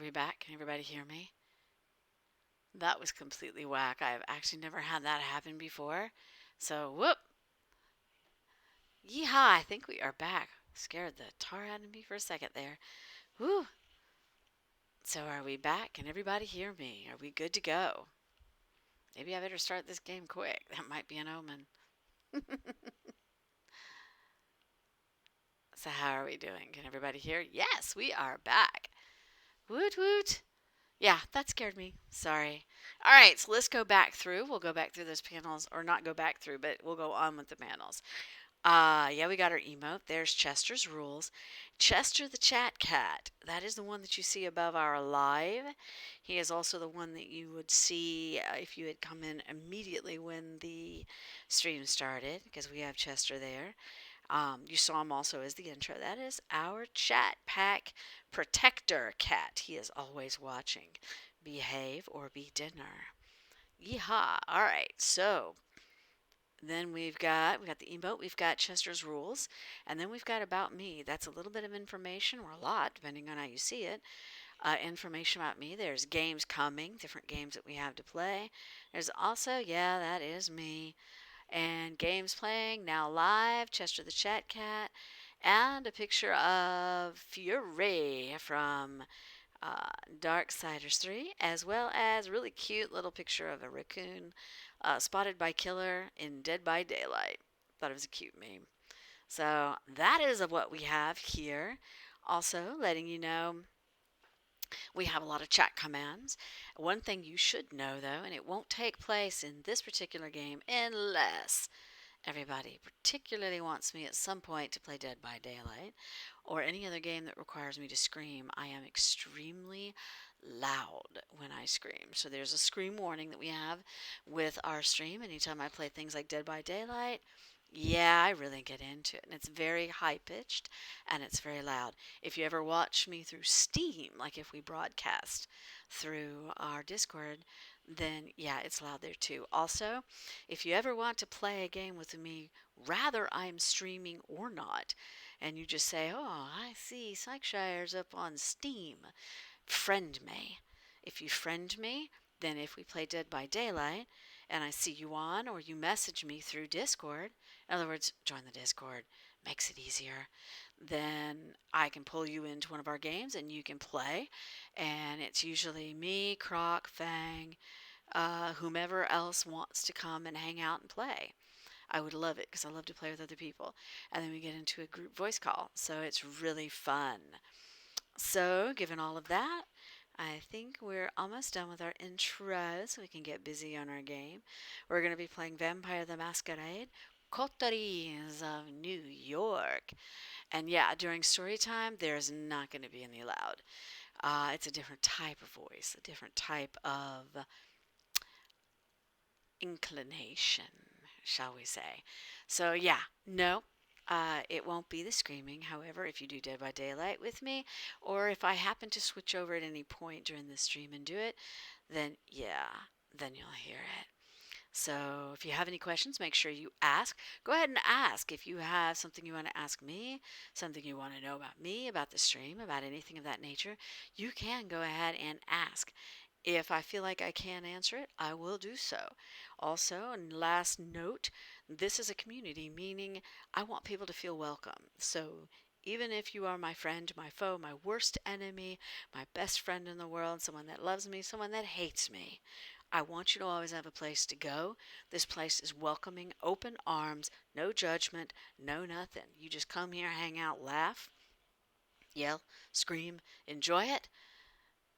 we back? Can everybody hear me? That was completely whack. I've actually never had that happen before. So, whoop. Yeehaw, I think we are back. Scared the tar out of me for a second there. Whew. So, are we back? Can everybody hear me? Are we good to go? Maybe I better start this game quick. That might be an omen. So, how are we doing? Can everybody hear? Yes, we are back. Woot woot. Yeah, that scared me. Sorry. All right, so let's go back through. We'll go back through those panels, or not go back through, but we'll go on with the panels. Yeah, we got our emote. There's Chester's rules. Chester the chat cat. That is the one that you see above our live. He is also the one that you would see if you had come in immediately when the stream started, because we have Chester there. You saw him also as the intro. That is our chat pack protector cat. He is always watching. Behave or be dinner. Yeehaw. All right. So then we got the emote, we've got Chester's rules, and then we've got about me. That's a little bit of information, or a lot, depending on how you see it. Information about me. There's games coming, different games that we have to play. There's also, yeah, that is me. And games playing now live, Chester the Chat Cat, and a picture of Fury from Darksiders 3, as well as a really cute little picture of a raccoon spotted by killer in Dead by Daylight. Thought it was a cute meme. So that is of what we have here. Also, letting you know we have a lot of chat commands. One thing you should know, though, and it won't take place in this particular game unless everybody particularly wants me at some point to play Dead by Daylight or any other game that requires me to scream. I am extremely loud when I scream. So there's a scream warning that we have with our stream anytime I play things like Dead by Daylight. Yeah, I really get into it. And it's very high pitched and it's very loud. If you ever watch me through Steam, like if we broadcast through our Discord, then yeah, it's loud there too. Also, if you ever want to play a game with me, rather I'm streaming or not, and you just say, oh, I see Psychshire's up on Steam, friend me. If you friend me, then if we play Dead by Daylight and I see you on or you message me through Discord, in other words, join the Discord, makes it easier, then I can pull you into one of our games and you can play. And it's usually me, Croc, Fang, whomever else wants to come and hang out and play. I would love it because I love to play with other people. And then we get into a group voice call. So it's really fun. So, given all of that, I think we're almost done with our intro so we can get busy on our game. We're going to be playing Vampire the Masquerade, Coteries of New York. And yeah, during story time, there's not going to be any loud. It's a different type of voice, a different type of inclination, shall we say. So, yeah, no, it won't be the screaming. However, if you do Dead by Daylight with me, or if I happen to switch over at any point during the stream and do it, then yeah, then you'll hear it. So if you have any questions, make sure you ask. Go ahead and ask. If you have something you want to ask me, something you want to know about me, about the stream, about anything of that nature, you can go ahead and ask. If I feel like I can answer it, I will do so. Also, and last note, this is a community, meaning I want people to feel welcome. So even if you are my friend, my foe, my worst enemy, my best friend in the world, someone that loves me, someone that hates me, I want you to always have a place to go. This place is welcoming, open arms, no judgment, no nothing. You just come here, hang out, laugh, yell, scream, enjoy it,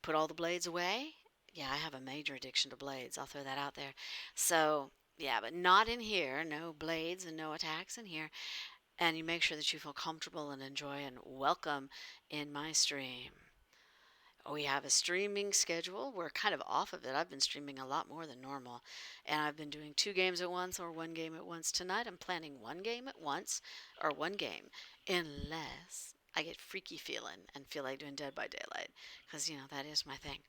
put all the blades away. Yeah, I have a major addiction to blades. I'll throw that out there. So, yeah, but not in here. No blades and no attacks in here. And you make sure that you feel comfortable and enjoy and welcome in my stream. We have a streaming schedule. We're kind of off of it. I've been streaming a lot more than normal. And I've been doing 2 games at once or 1 game at once. Tonight I'm planning 1 game at once or 1 game unless I get freaky feeling and feel like doing Dead by Daylight because, that is my thing.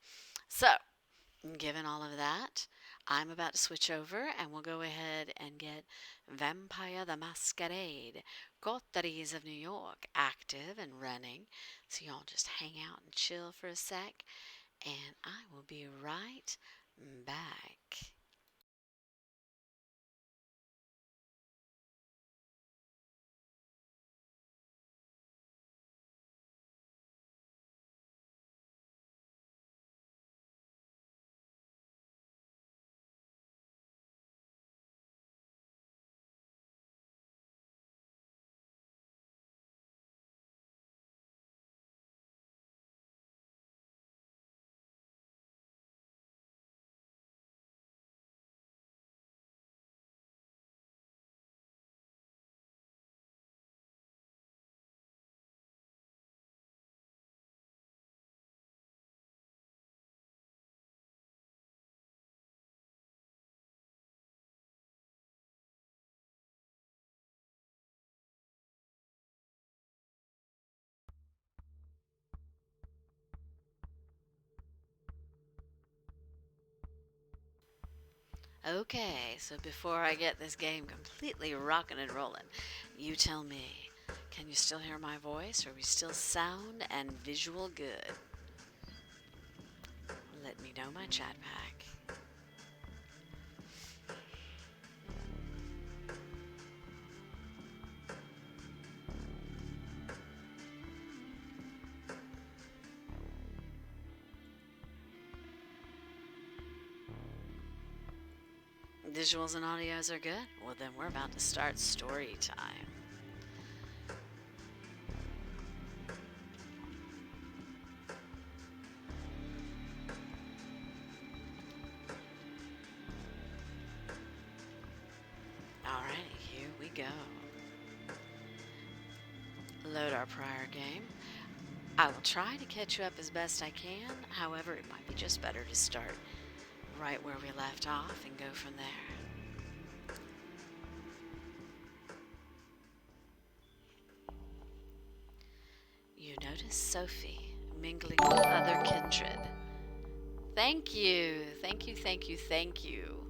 So, given all of that, I'm about to switch over and we'll go ahead and get Vampire the Masquerade, Coteries of New York, active and running. So y'all just hang out and chill for a sec, and I will be right back. Okay, so before I get this game completely rocking and rolling, you tell me, can you still hear my voice? Are we still sound and visual good? Let me know, my chat pack. Visuals and audios are good? Well, then we're about to start story time. Alright, here we go. Load our prior game. I will try to catch you up as best I can. However, it might be just better to start right where we left off and go from there. You notice Sophie mingling with other kindred. Thank you, thank you, thank you, thank you.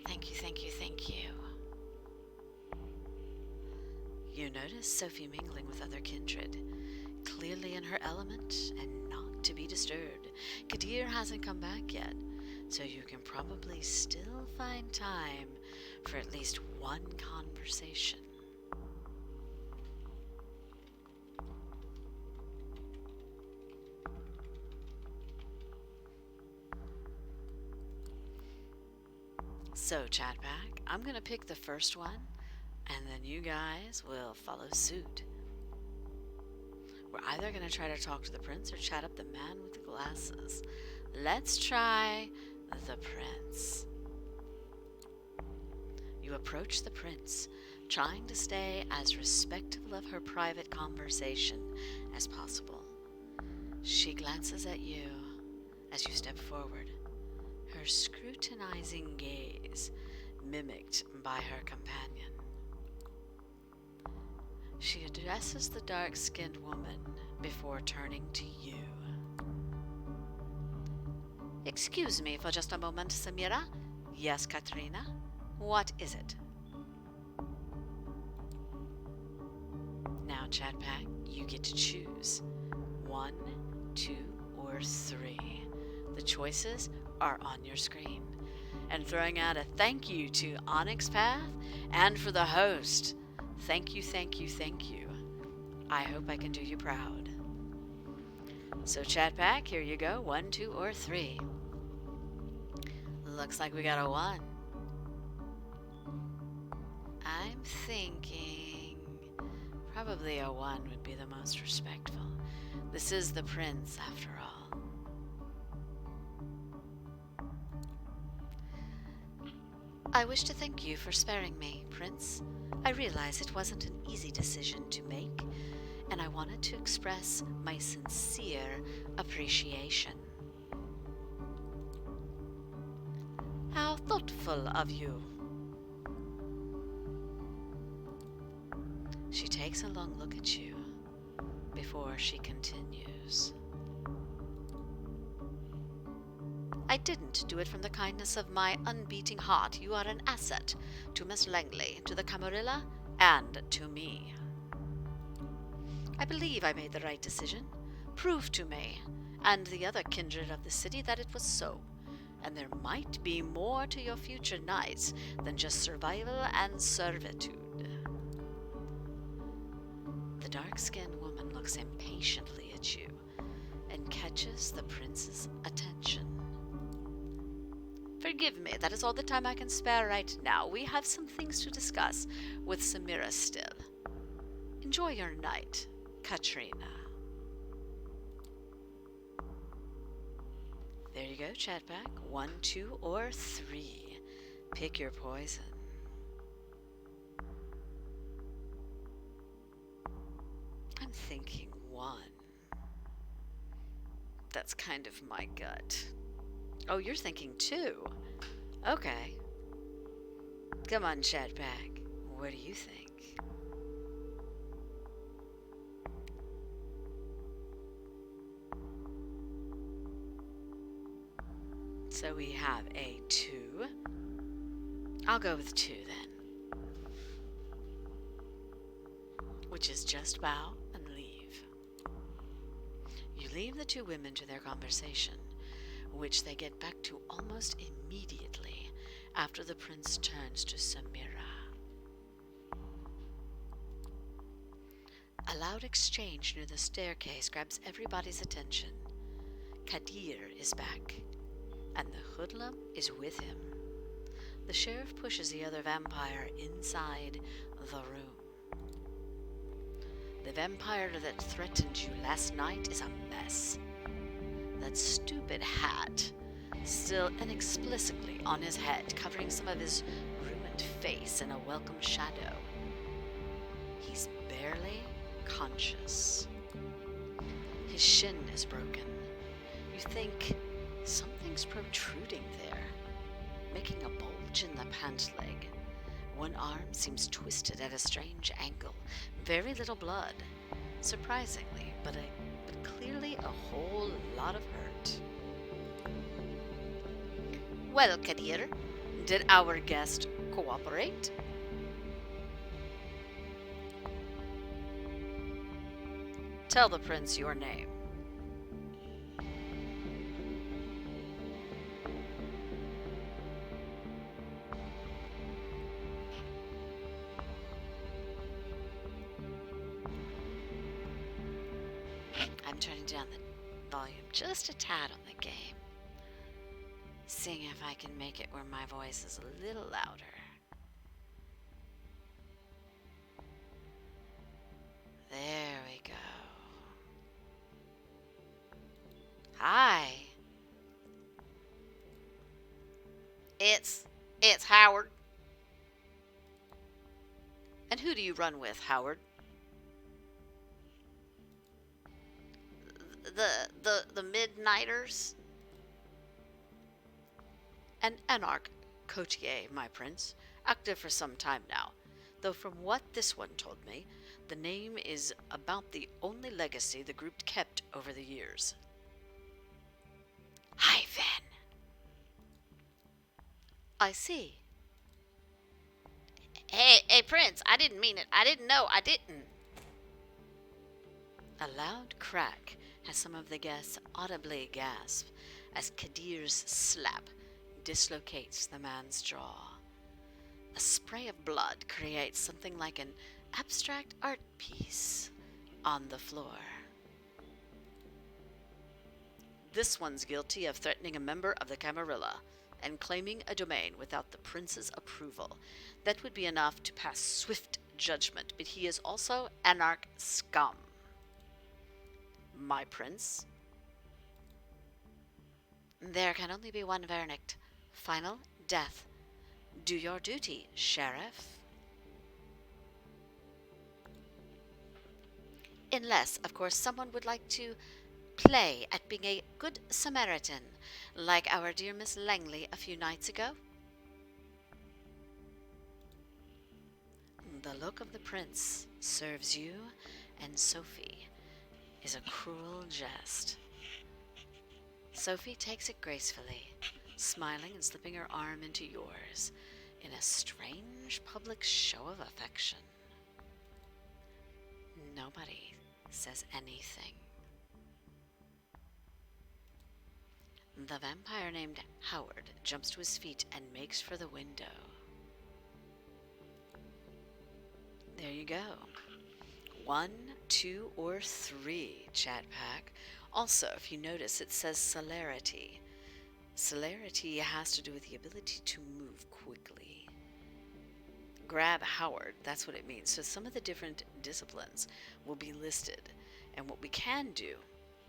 Thank you, thank you, thank you. You notice Sophie mingling with other kindred, clearly in her element and not to be disturbed. Kadir hasn't come back yet, so you can probably still find time for at least one conversation. So, Chatback, I'm going to pick the first one, and then you guys will follow suit. We're either going to try to talk to the prince or chat up the man with the glasses. Let's try the prince. You approach the prince, trying to stay as respectful of her private conversation as possible. She glances at you as you step forward, her scrutinizing gaze mimicked by her companion. She addresses the dark-skinned woman before turning to you. Excuse me for just a moment, Samira. Yes, Katrina? What is it? Now, Chatpack, you get to choose 1, 2, or 3. The choices are on your screen. And throwing out a thank you to Onyx Path and for the host. Thank you, thank you, thank you. I hope I can do you proud. So, Chatpack, here you go. 1, 2, or 3. Looks like we got a 1. I'm thinking probably a 1 would be the most respectful. This is the prince, after all. I wish to thank you for sparing me, Prince. I realize it wasn't an easy decision to make, and I wanted to express my sincere appreciation. How thoughtful of you. She takes a long look at you before she continues. I didn't do it from the kindness of my unbeating heart. You are an asset to Miss Langley, to the Camarilla, and to me. I believe I made the right decision. Prove to me, and the other kindred of the city, that it was so, and there might be more to your future nights than just survival and servitude. The dark-skinned woman looks impatiently at you and catches the prince's attention. Forgive me, that is all the time I can spare right now. We have some things to discuss with Samira still. Enjoy your night, Katrina. There you go, chatback. 1, 2, or 3. Pick your poison. I'm thinking 1. That's kind of my gut. Oh, you're thinking 2. Okay. Come on, chatback. What do you think? So we have a 2. I'll go with 2 then. Which is just bow and leave. You leave the 2 women to their conversation, which they get back to almost immediately after the prince turns to Samira. A loud exchange near the staircase grabs everybody's attention. Kadir is back, and the hoodlum is with him. The sheriff pushes the other vampire inside the room. The vampire that threatened you last night is a mess. That stupid hat, still inexplicably on his head, covering some of his ruined face in a welcome shadow. He's barely conscious. His shin is broken. You think something's protruding there, making a bulge in the pant leg. One arm seems twisted at a strange angle. Very little blood, surprisingly, but clearly a whole lot of hurt. Well, Kadir, did our guest cooperate? Tell the prince your name. I'm turning down the volume just a tad on the game, seeing if I can make it where my voice is a little louder. There we go. Hi. It's Howard. And who do you run with, Howard? The Midnighters? An anarch courtier, my prince, active for some time now, though from what this one told me, the name is about the only legacy the group kept over the years. Hi, Ven. I see. Hey, Prince, I didn't mean it. I didn't know. I didn't. A loud crack as some of the guests audibly gasp as Kadir's slap dislocates the man's jaw. A spray of blood creates something like an abstract art piece on the floor. This one's guilty of threatening a member of the Camarilla and claiming a domain without the prince's approval. That would be enough to pass swift judgment, but he is also anarch scum. My prince. There can only be one verdict. Final death. Do your duty, Sheriff. Unless, of course, someone would like to play at being a good Samaritan, like our dear Miss Langley a few nights ago. The look of the prince serves you and Sophie is a cruel jest. Sophie takes it gracefully smiling and slipping her arm into yours in a strange public show of affection. Nobody says anything. The vampire named Howard jumps to his feet and makes for the window. There you go. 1, 2, or 3, chat pack. Also, if you notice, it says celerity. Celerity has to do with the ability to move quickly. Grab Howard, that's what it means. So some of the different disciplines will be listed. And what we can do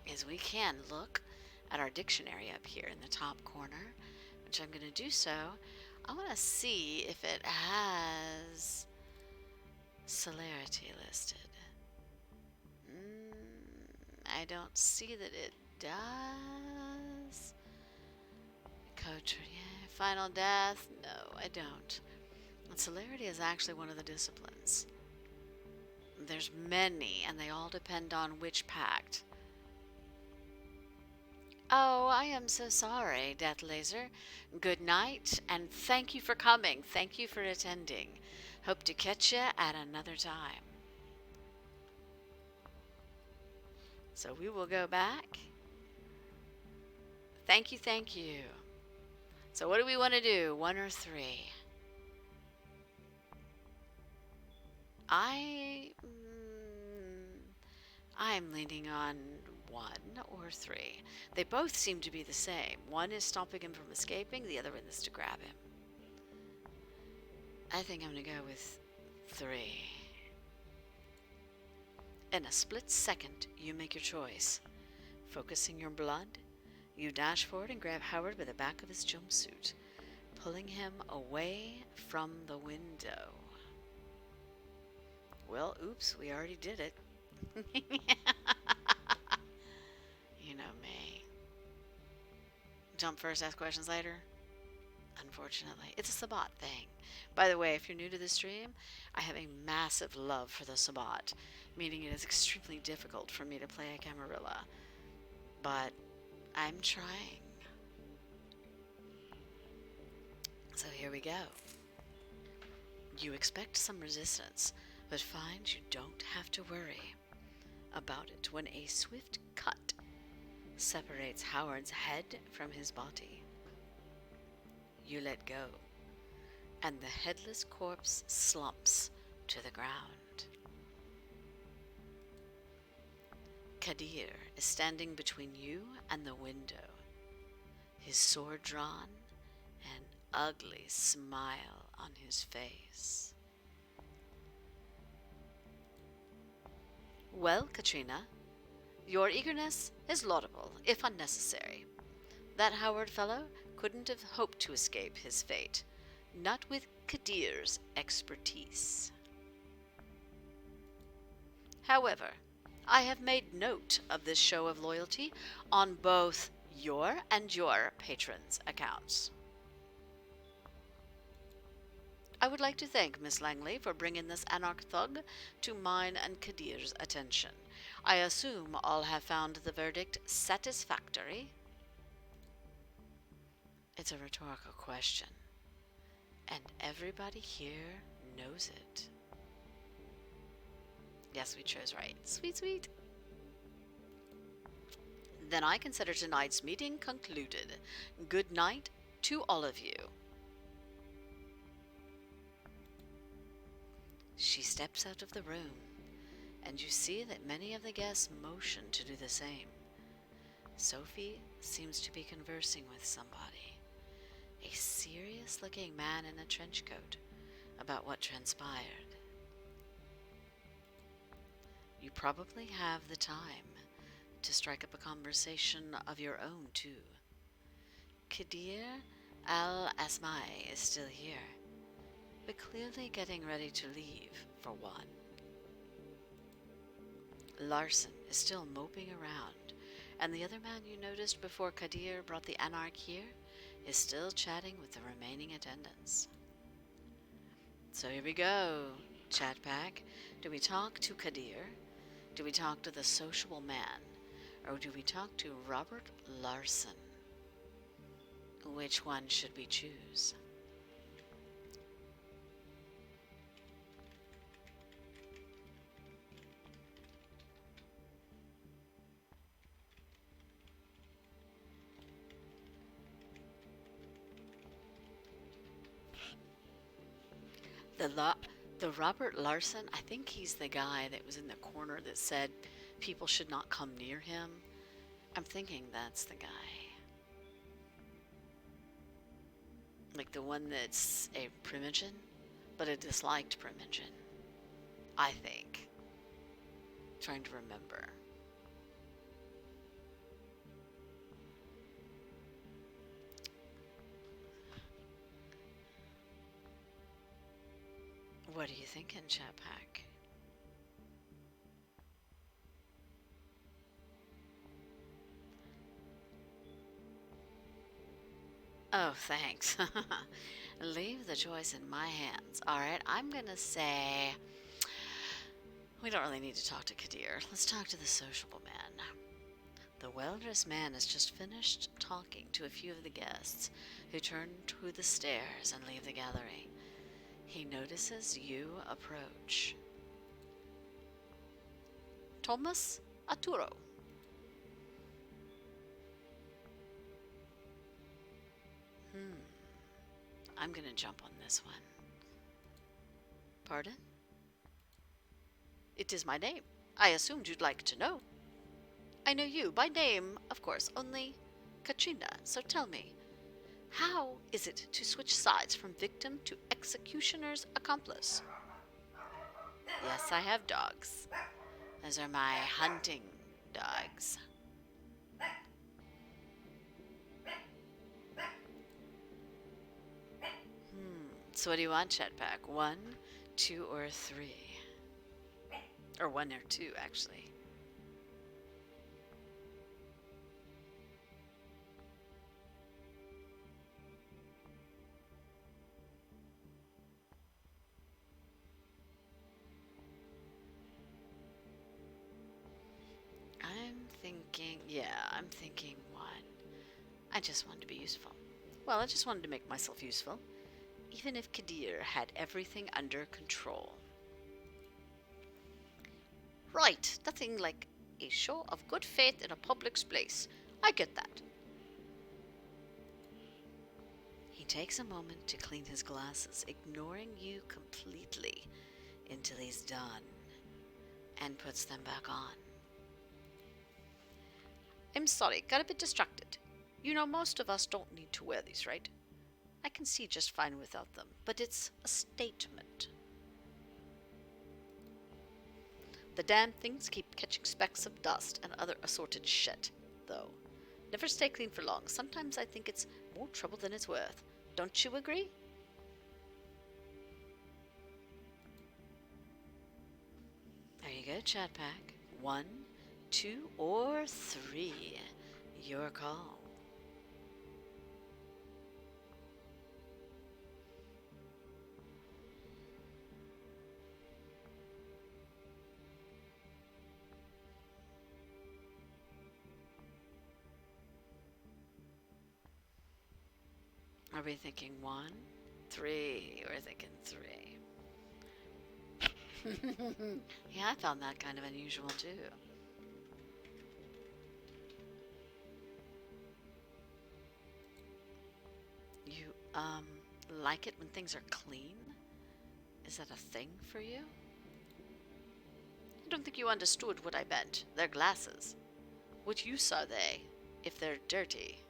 is we can look at our dictionary up here in the top corner, which I'm going to do so. I want to see if it has celerity listed. I don't see that it does. Couturier, final death? No, I don't. And celerity is actually one of the disciplines. There's many, and they all depend on which pact. Oh, I am so sorry, Death Laser. Good night, and thank you for coming. Thank you for attending. Hope to catch you at another time. So we will go back. Thank you, thank you. So what do we want to do, 1 or 3? I'm leaning on 1 or 3. They both seem to be the same. One is stopping him from escaping, the other one is to grab him. I think I'm going to go with 3. In a split second, you make your choice. Focusing your blood, you dash forward and grab Howard by the back of his jumpsuit, pulling him away from the window. Well, oops, we already did it. You know me. Jump first, ask questions later. Unfortunately, it's a Sabbat thing. By the way, if you're new to the stream, I have a massive love for the Sabbat, meaning it is extremely difficult for me to play a Camarilla. But I'm trying. So here we go. You expect some resistance, but find you don't have to worry about it when a swift cut separates Howard's head from his body. You let go, and the headless corpse slumps to the ground. Kadir is standing between you and the window, his sword drawn, an ugly smile on his face. Well, Katrina, your eagerness is laudable, if unnecessary. That Howard fellow couldn't have hoped to escape his fate, not with Kadir's expertise. However, I have made note of this show of loyalty on both your and your patrons' accounts. I would like to thank Miss Langley for bringing this anarch thug to mine and Kadir's attention. I assume all have found the verdict satisfactory. It's a rhetorical question, and everybody here knows it. Yes, we chose right. Sweet, sweet. Then I consider tonight's meeting concluded. Good night to all of you. She steps out of the room, and you see that many of the guests motion to do the same. Sophie seems to be conversing with somebody, a serious-looking man in a trench coat, about what transpired. You probably have the time to strike up a conversation of your own, too. Kadir al-Asmai is still here, but clearly getting ready to leave, for one. Larson is still moping around, and the other man you noticed before Kadir brought the anarch here is still chatting with the remaining attendants. So here we go, chat pack. Do we talk to Kadir? Do we talk to the sociable man? Or do we talk to Robert Larson? Which one should we choose? The lo- the Robert Larson, I think he's the guy that was in the corner that said people should not come near him. I'm thinking that's the guy. Like the one that's a primogen, but a disliked primogen. I think. Trying to remember. What are you thinking, Chat Pack? Oh, thanks. Leave the choice in my hands. Alright, I'm gonna say we don't really need to talk to Kadir. Let's talk to the sociable man. The well-dressed man has just finished talking to a few of the guests who turn to the stairs and leave the gallery. He notices you approach. Thomas Arturo. I'm gonna jump on this one. Pardon? It is my name. I assumed you'd like to know. I know you by name, of course, only Katrina, so tell me, how is it to switch sides from victim to executioner's accomplice? Yes, I have dogs. Those are my hunting dogs. So what do you want, Chatpack? 1, 2, or 3? Or 1 or 2, actually. I'm thinking 1. I just wanted to be useful. Well, I just wanted to make myself useful. Even if Kadir had everything under control. Right, nothing like a show of good faith in a public place. I get that. He takes a moment to clean his glasses, ignoring you completely until he's done, and puts them back on. I'm sorry, got a bit distracted. You know, most of us don't need to wear these, right? I can see just fine without them, but it's a statement. The damn things keep catching specks of dust and other assorted shit, though. Never stay clean for long. Sometimes I think it's more trouble than it's worth. Don't you agree? There you go, Chat Pack. 1, 2, or 3. Your call. Are we thinking 1, 3? We're thinking 3. Yeah, I found that kind of unusual too. You, like it when things are clean? Is that a thing for you? I don't think you understood what I meant. They're glasses. What use are they if they're dirty?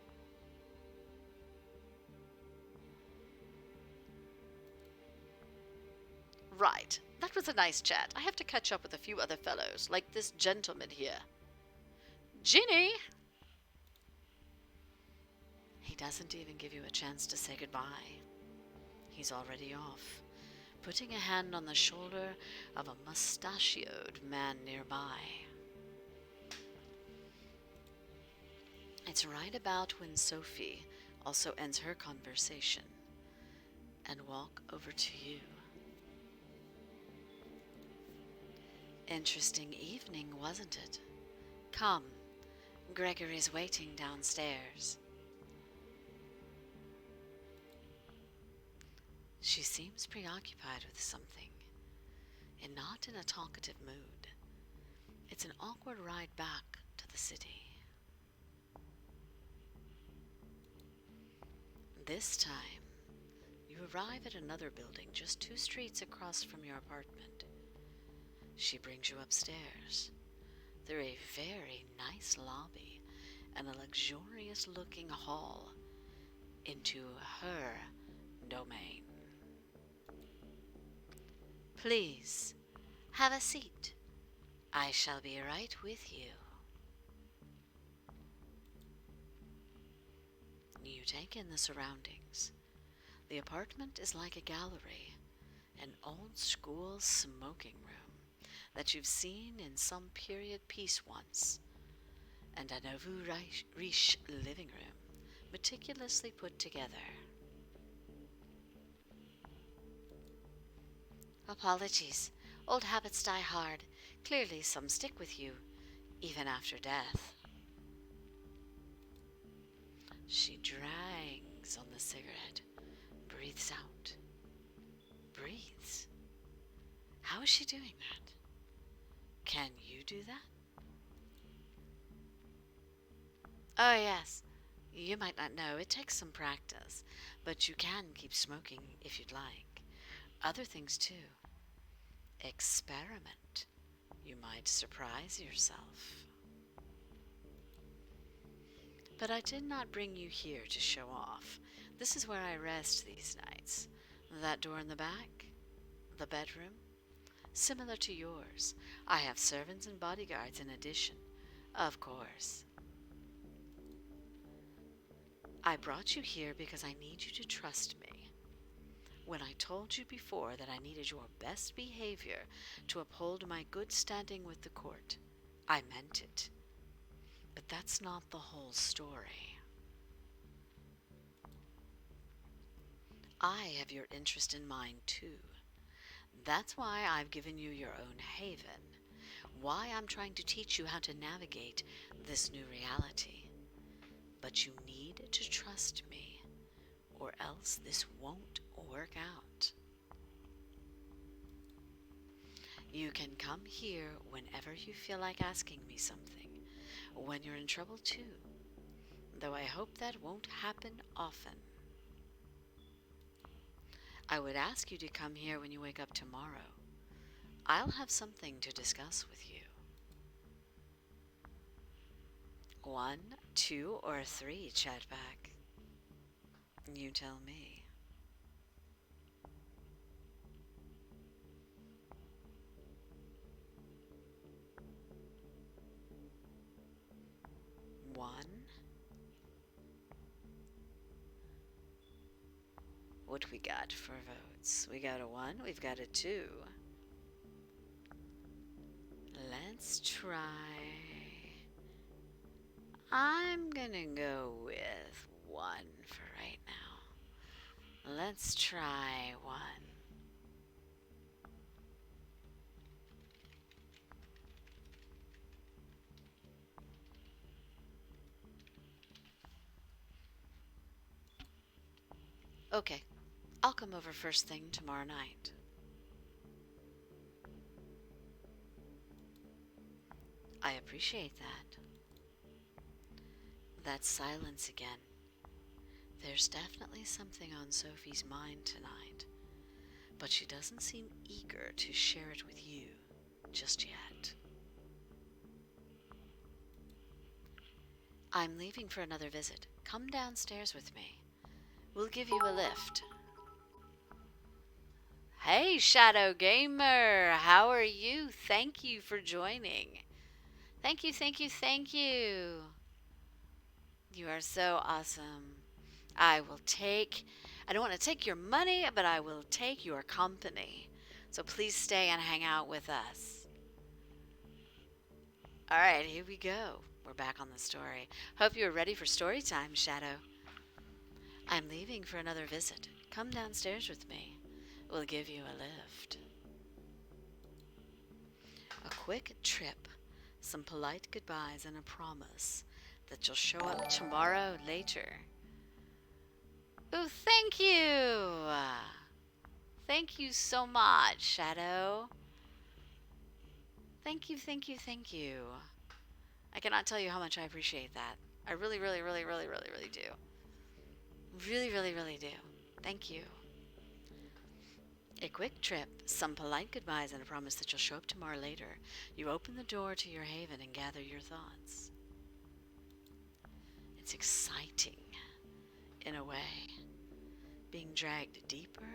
Right. That was a nice chat. I have to catch up with a few other fellows, like this gentleman here. Ginny! He doesn't even give you a chance to say goodbye. He's already off, putting a hand on the shoulder of a mustachioed man nearby. It's right about when Sophie also ends her conversation and walk over to you. Interesting evening, wasn't it? Come, Gregory's waiting downstairs. She seems preoccupied with something, and not in a talkative mood. It's an awkward ride back to the city. This time, you arrive at another building just 2 streets across from your apartment. She brings you upstairs, through a very nice lobby and a luxurious looking hall into her domain. Please, have a seat. I shall be right with you. You take in the surroundings. The apartment is like a gallery, an old school smoking room that you've seen in some period piece once, and a nouveau riche living room meticulously put together. Apologies. Old habits die hard. Clearly some stick with you, even after death. She drags on the cigarette, breathes out. Breathes? How is she doing that? Can you do that? Oh, yes. You might not know, it takes some practice, but you can keep smoking if you'd like. Other things too. Experiment. You might surprise yourself. But I did not bring you here to show off. This is where I rest these nights. That door in the back, the bedroom, similar to yours. I have servants and bodyguards in addition, of course. I brought you here because I need you to trust me. When I told you before that I needed your best behavior to uphold my good standing with the court, I meant it. But that's not the whole story. I have your interest in mind too. That's why I've given you your own haven, why I'm trying to teach you how to navigate this new reality. But you need to trust me, or else this won't work out. You can come here whenever you feel like asking me something, when you're in trouble too, though I hope that won't happen often. I would ask you to come here when you wake up tomorrow. I'll have something to discuss with you. 1, 2, or 3, Chatback? You tell me. One? What we got for votes? We got a 1, we've got a 2. Let's try. I'm gonna go with 1 for right now. Let's try 1. Okay, I'll come over first thing tomorrow night. I appreciate that. That silence again. There's definitely something on Sophie's mind tonight, but she doesn't seem eager to share it with you just yet. I'm leaving for another visit. Come downstairs with me. We'll give you a lift. Hey, Shadow Gamer! How are you? Thank you for joining. Thank you, thank you, thank you. You are so awesome. I don't want to take your money, but I will take your company. So please stay and hang out with us. Alright, here we go. We're back on the story. Hope you're ready for story time, Shadow. I'm leaving for another visit. Come downstairs with me. We'll give you a lift. A quick trip, some polite goodbyes, and a promise that you'll show up tomorrow later. Oh, thank you! Thank you so much, Shadow. Thank you, thank you, thank you. I cannot tell you how much I appreciate that. I really, really, really, really, really, really do. Really, really, really do. Thank you. A quick trip, some polite goodbyes, and a promise that you'll show up tomorrow later. You open the door to your haven and gather your thoughts. It's exciting, in a way, being dragged deeper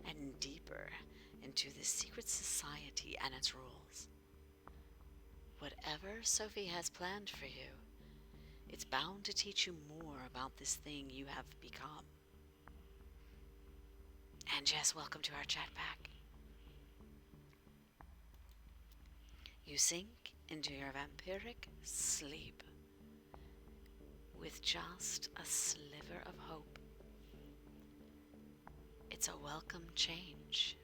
and deeper into this secret society and its rules. Whatever Sophie has planned for you, it's bound to teach you more about this thing you have become. And Jess, welcome to our chat pack. You sink into your vampiric sleep with just a sliver of hope. It's a welcome change.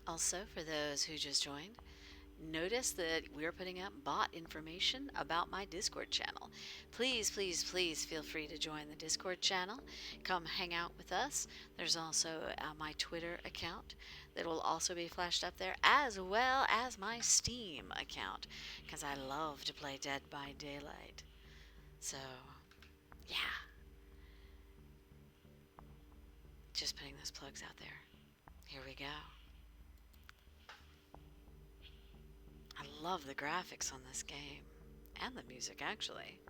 Also, for those who just joined, notice that we're putting up bot information about my Discord channel. Please, please, please feel free to join the Discord channel. Come hang out with us. There's also my Twitter account that will also be flashed up there, as well as my Steam account, because I love to play Dead by Daylight. So, yeah. Just putting those plugs out there. Here we go. I love the graphics on this game. And the music, actually.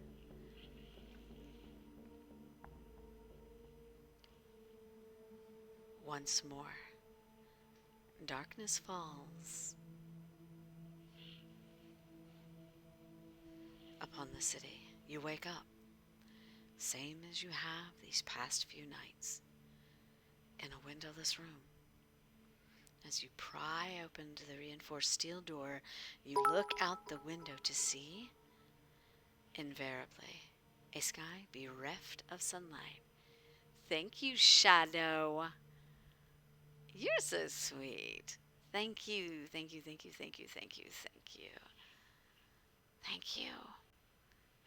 Once more, darkness falls upon the city. You wake up, same as you have these past few nights, in a windowless room. As you pry open the reinforced steel door, you look out the window to see, invariably, a sky bereft of sunlight. Thank you, Shadow. You're so sweet. Thank you, thank you, thank you, thank you, thank you, thank you. Thank you.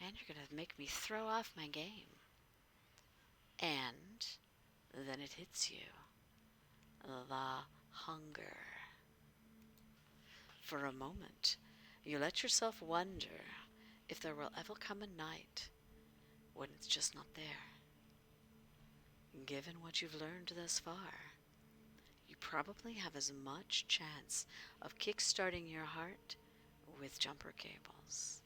Man, you're gonna make me throw off my game. And then it hits you. The hunger. For a moment, you let yourself wonder if there will ever come a night when it's just not there. Given what you've learned thus far, you probably have as much chance of kickstarting your heart with jumper cables.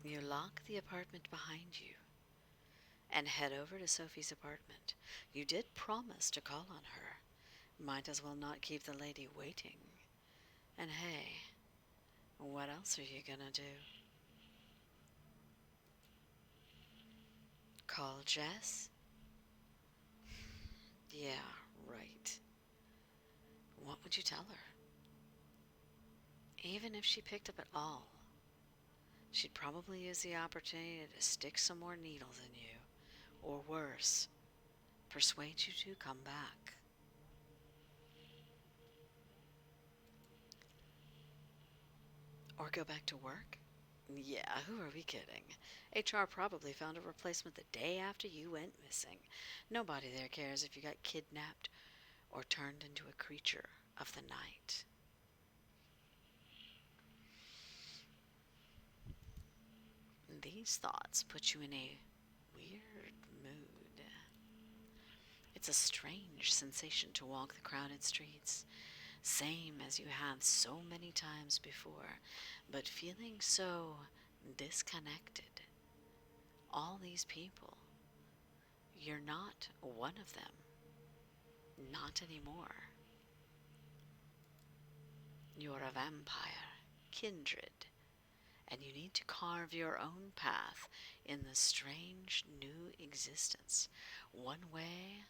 You lock the apartment behind you and head over to Sophie's apartment. You did promise to call on her. Might as well not keep the lady waiting. And hey, what else are you gonna do? Call Jess? Yeah, right. What would you tell her? Even if she picked up at all, she'd probably use the opportunity to stick some more needles in you, or worse, persuade you to come back. Or go back to work? Yeah, who are we kidding? HR probably found a replacement the day after you went missing. Nobody there cares if you got kidnapped or turned into a creature of the night. These thoughts put you in a weird mood. It's a strange sensation to walk the crowded streets, same as you have so many times before, but feeling so disconnected. All these people, you're not one of them. Not anymore. You're a vampire, kindred, and you need to carve your own path in this strange new existence, one way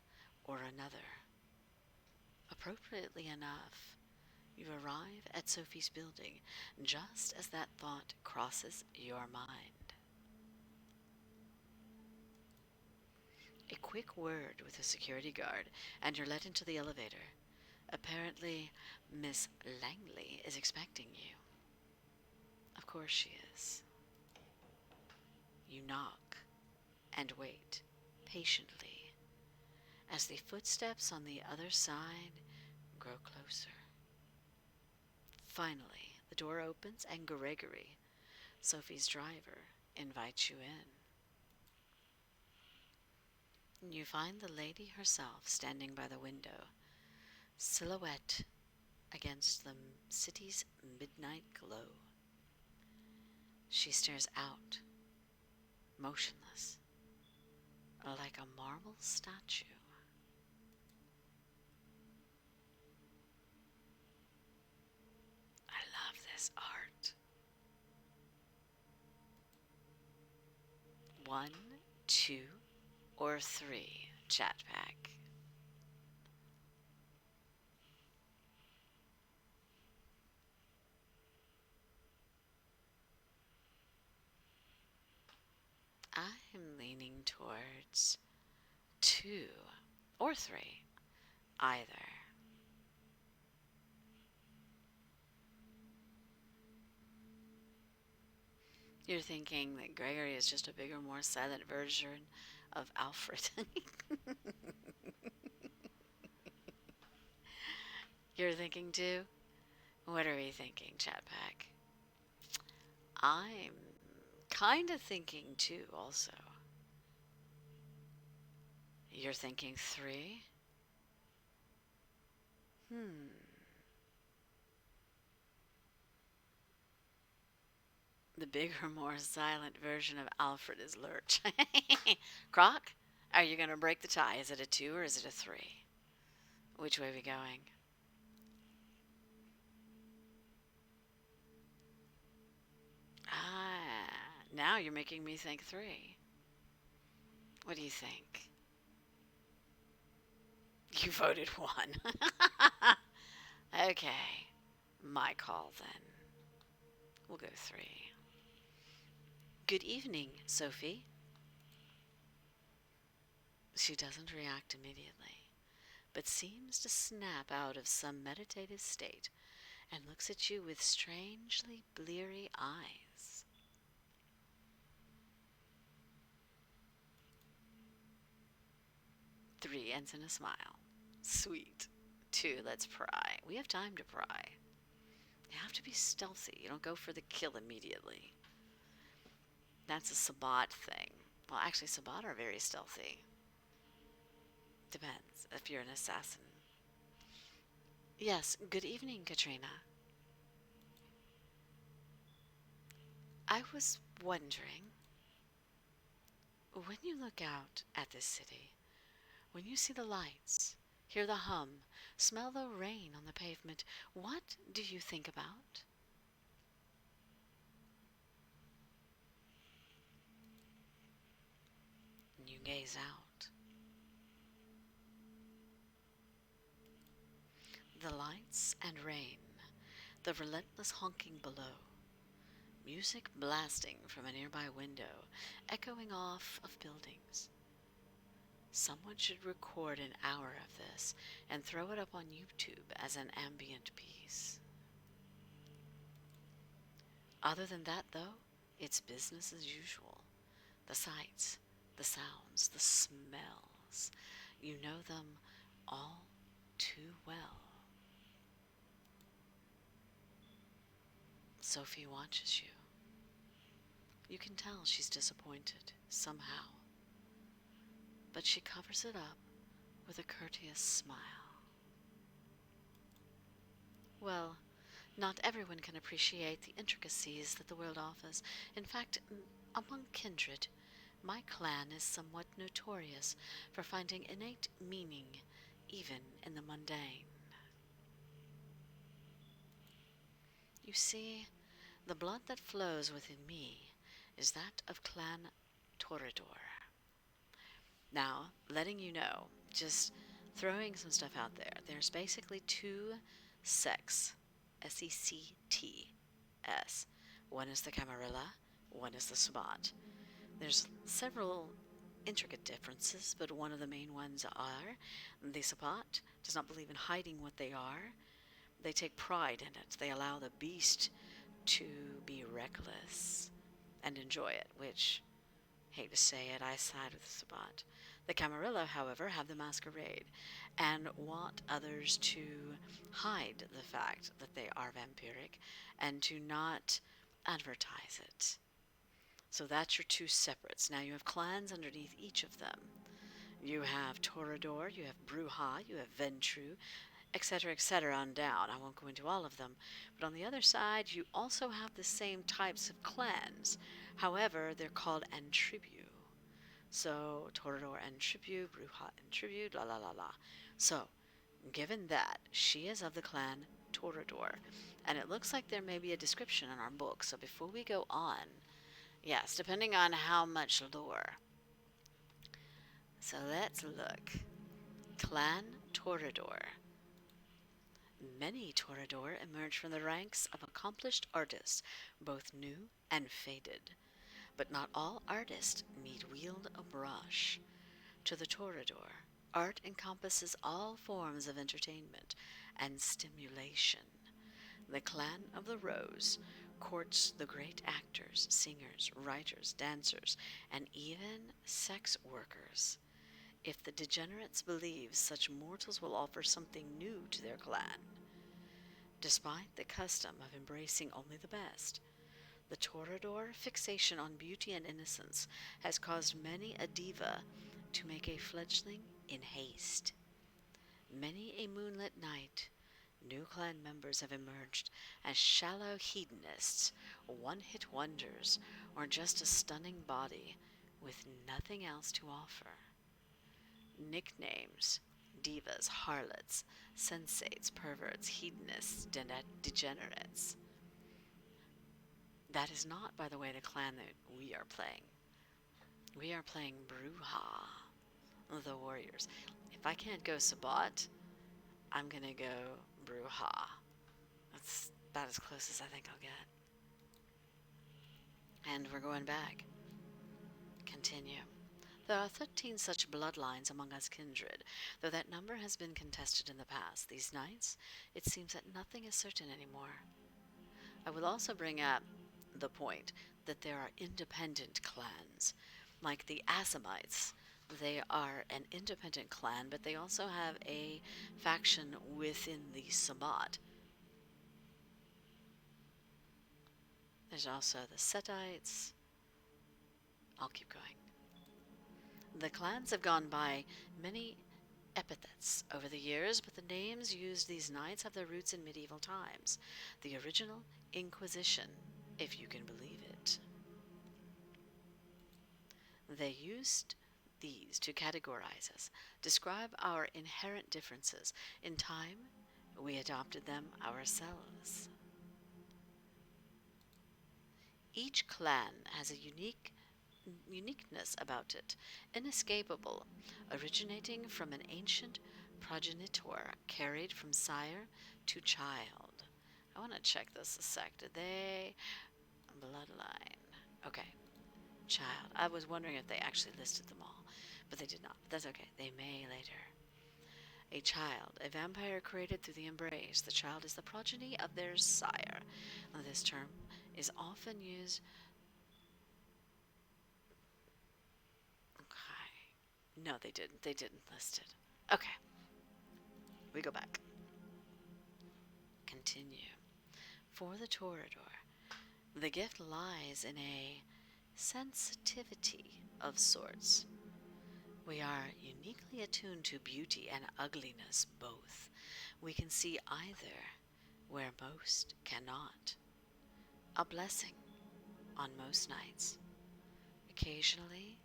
or another. Appropriately enough, you arrive at Sophie's building just as that thought crosses your mind. A quick word with a security guard, and you're let into the elevator. Apparently, Miss Langley is expecting you. Of course she is. You knock. and wait patiently as the footsteps on the other side grow closer. Finally, the door opens and Gregory, Sophie's driver, invites you in. You find the lady herself standing by the window, silhouette against the city's midnight glow. She stares out, motionless, like a marble statue. I love this art. 1, 2, or 3, chat pack. I'm leaning towards 2 or 3, either. You're thinking that Gregory is just a bigger, more silent version of Alfred. You're thinking too? What are we thinking, chat pack? I'm kind of thinking 2 also. You're thinking 3? The bigger, more silent version of Alfred is Lurch. Croc, are you going to break the tie? Is it a 2 or is it a 3? Which way are we going? Now you're making me think 3. What do you think? You voted 1. Okay, my call then. We'll go 3. Good evening, Sophie. She doesn't react immediately, but seems to snap out of some meditative state and looks at you with strangely bleary eyes. Three ends in a smile. Sweet. 2, let's pry. We have time to pry. You have to be stealthy. You don't go for the kill immediately. That's a Sabbat thing. Well, actually, Sabbat are very stealthy. Depends if you're an assassin. Yes, good evening, Katrina. I was wondering, when you look out at this city, when you see the lights, hear the hum, smell the rain on the pavement, what do you think about? You gaze out. The lights and rain, the relentless honking below, music blasting from a nearby window, echoing off of buildings. Someone should record an hour of this and throw it up on YouTube as an ambient piece. Other than that, though, it's business as usual. The sights, the sounds, the smells. You know them all too well. Sophie watches you. You can tell she's disappointed, somehow. But she covers it up with a courteous smile. Well, not everyone can appreciate the intricacies that the world offers. In fact, among kindred, my clan is somewhat notorious for finding innate meaning even in the mundane. You see, the blood that flows within me is that of Clan Toreador. Now, letting you know, just throwing some stuff out there, there's basically 2 sects, S-E-C-T-S. One is the Camarilla, one is the Sabbat. There's several intricate differences, but one of the main ones are the Sabbat does not believe in hiding what they are. They take pride in it. They allow the beast to be reckless and enjoy it, which, Hate to say it, I side with Sabat. The Camarilla, however, have the masquerade and want others to hide the fact that they are vampiric and to not advertise it. So that's your two separates. Now you have clans underneath each of them. You have Toreador, you have Bruja, you have Ventru, etc., on down. I won't go into all of them. But on the other side, you also have the same types of clans. However, they're called Antribu. So, Toreador Antribu, Bruja Antribu, la la la la. So, given that, she is of the clan Toreador. And it looks like there may be a description in our book. So before we go on, yes, depending on how much lore. So let's look. Clan Toreador. Many Toreador emerge from the ranks of accomplished artists, both new and faded. But not all artists need wield a brush. To the Toreador, art encompasses all forms of entertainment and stimulation. The Clan of the Rose courts the great actors, singers, writers, dancers, and even sex workers. If the degenerates believe such mortals will offer something new to their clan. Despite the custom of embracing only the best, the Toreador fixation on beauty and innocence has caused many a diva to make a fledgling in haste. Many a moonlit night, new clan members have emerged as shallow hedonists, one-hit wonders, or just a stunning body with nothing else to offer. Nicknames: divas, harlots, sensates, perverts, hedonists, degenerates. That is not, by the way, the clan that we are playing. We are playing Bruja, the warriors. If I can't go Sabat, I'm gonna go Bruja. That's about as close as I think I'll get. And we're going back. Continue. There are 13 such bloodlines among us kindred, though that number has been contested in the past. These nights, it seems that nothing is certain anymore. I will also bring up the point that there are independent clans, like the Assamites. They are an independent clan, but they also have a faction within the Sabbat. There's also the Setites. I'll keep going. The clans have gone by many epithets over the years, but the names used these knights have their roots in medieval times. The original Inquisition, if you can believe it. They used these to categorize us, describe our inherent differences. In time, we adopted them ourselves. Each clan has a uniqueness about it, inescapable, originating from an ancient progenitor carried from sire to child. I want to check this a sec. Did they? Bloodline. Okay. Child. I was wondering if they actually listed them all, but they did not. But that's okay. They may later. A child, a vampire created through the embrace. The child is the progeny of their sire. Now, this term is often used. Okay. No, they didn't. They didn't list it. Okay. We go back. Continue. For the Toreador, the gift lies in a sensitivity of sorts. We are uniquely attuned to beauty and ugliness both. We can see either where most cannot. A blessing on most nights. Occasionally,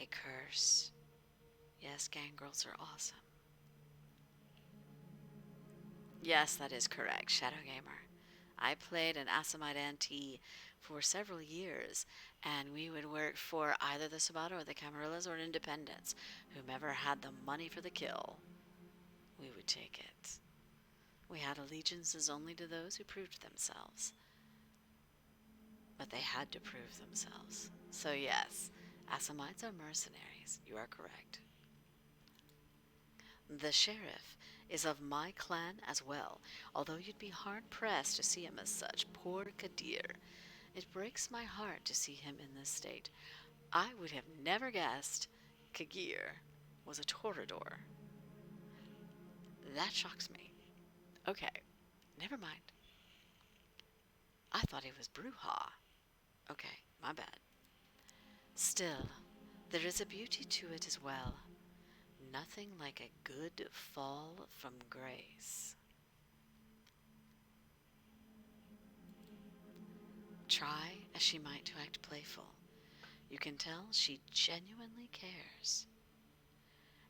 a curse. Yes, gangrels are awesome. Yes, that is correct, Shadow Gamer. I played an Assamite Auntie for several years, and we would work for either the Sabata or the Camarillas or Independents. Whomever had the money for the kill, we would take it. We had allegiances only to those who proved themselves. But they had to prove themselves. So yes, Assamites are mercenaries. You are correct. The sheriff is of my clan as well, although you'd be hard-pressed to see him as such. Poor Kadir. It breaks my heart to see him in this state. I would have never guessed Kagir was a Toreador. That shocks me. Okay, never mind. I thought he was Bruja. Okay, my bad. Still, there is a beauty to it as well. Nothing like a good fall from grace. Try as she might to act playful, you can tell she genuinely cares.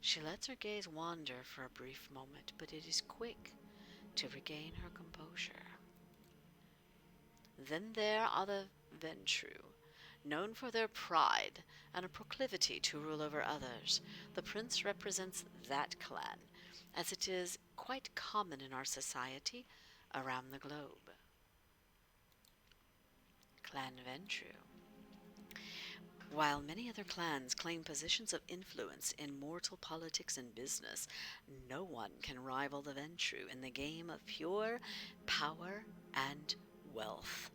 She lets her gaze wander for a brief moment, but it is quick to regain her composure. Then there are the Ventru, known for their pride and a proclivity to rule over others. The prince represents that clan, as it is quite common in our society around the globe. Clan Ventru. While many other clans claim positions of influence in mortal politics and business, no one can rival the Ventru in the game of pure power and wealth.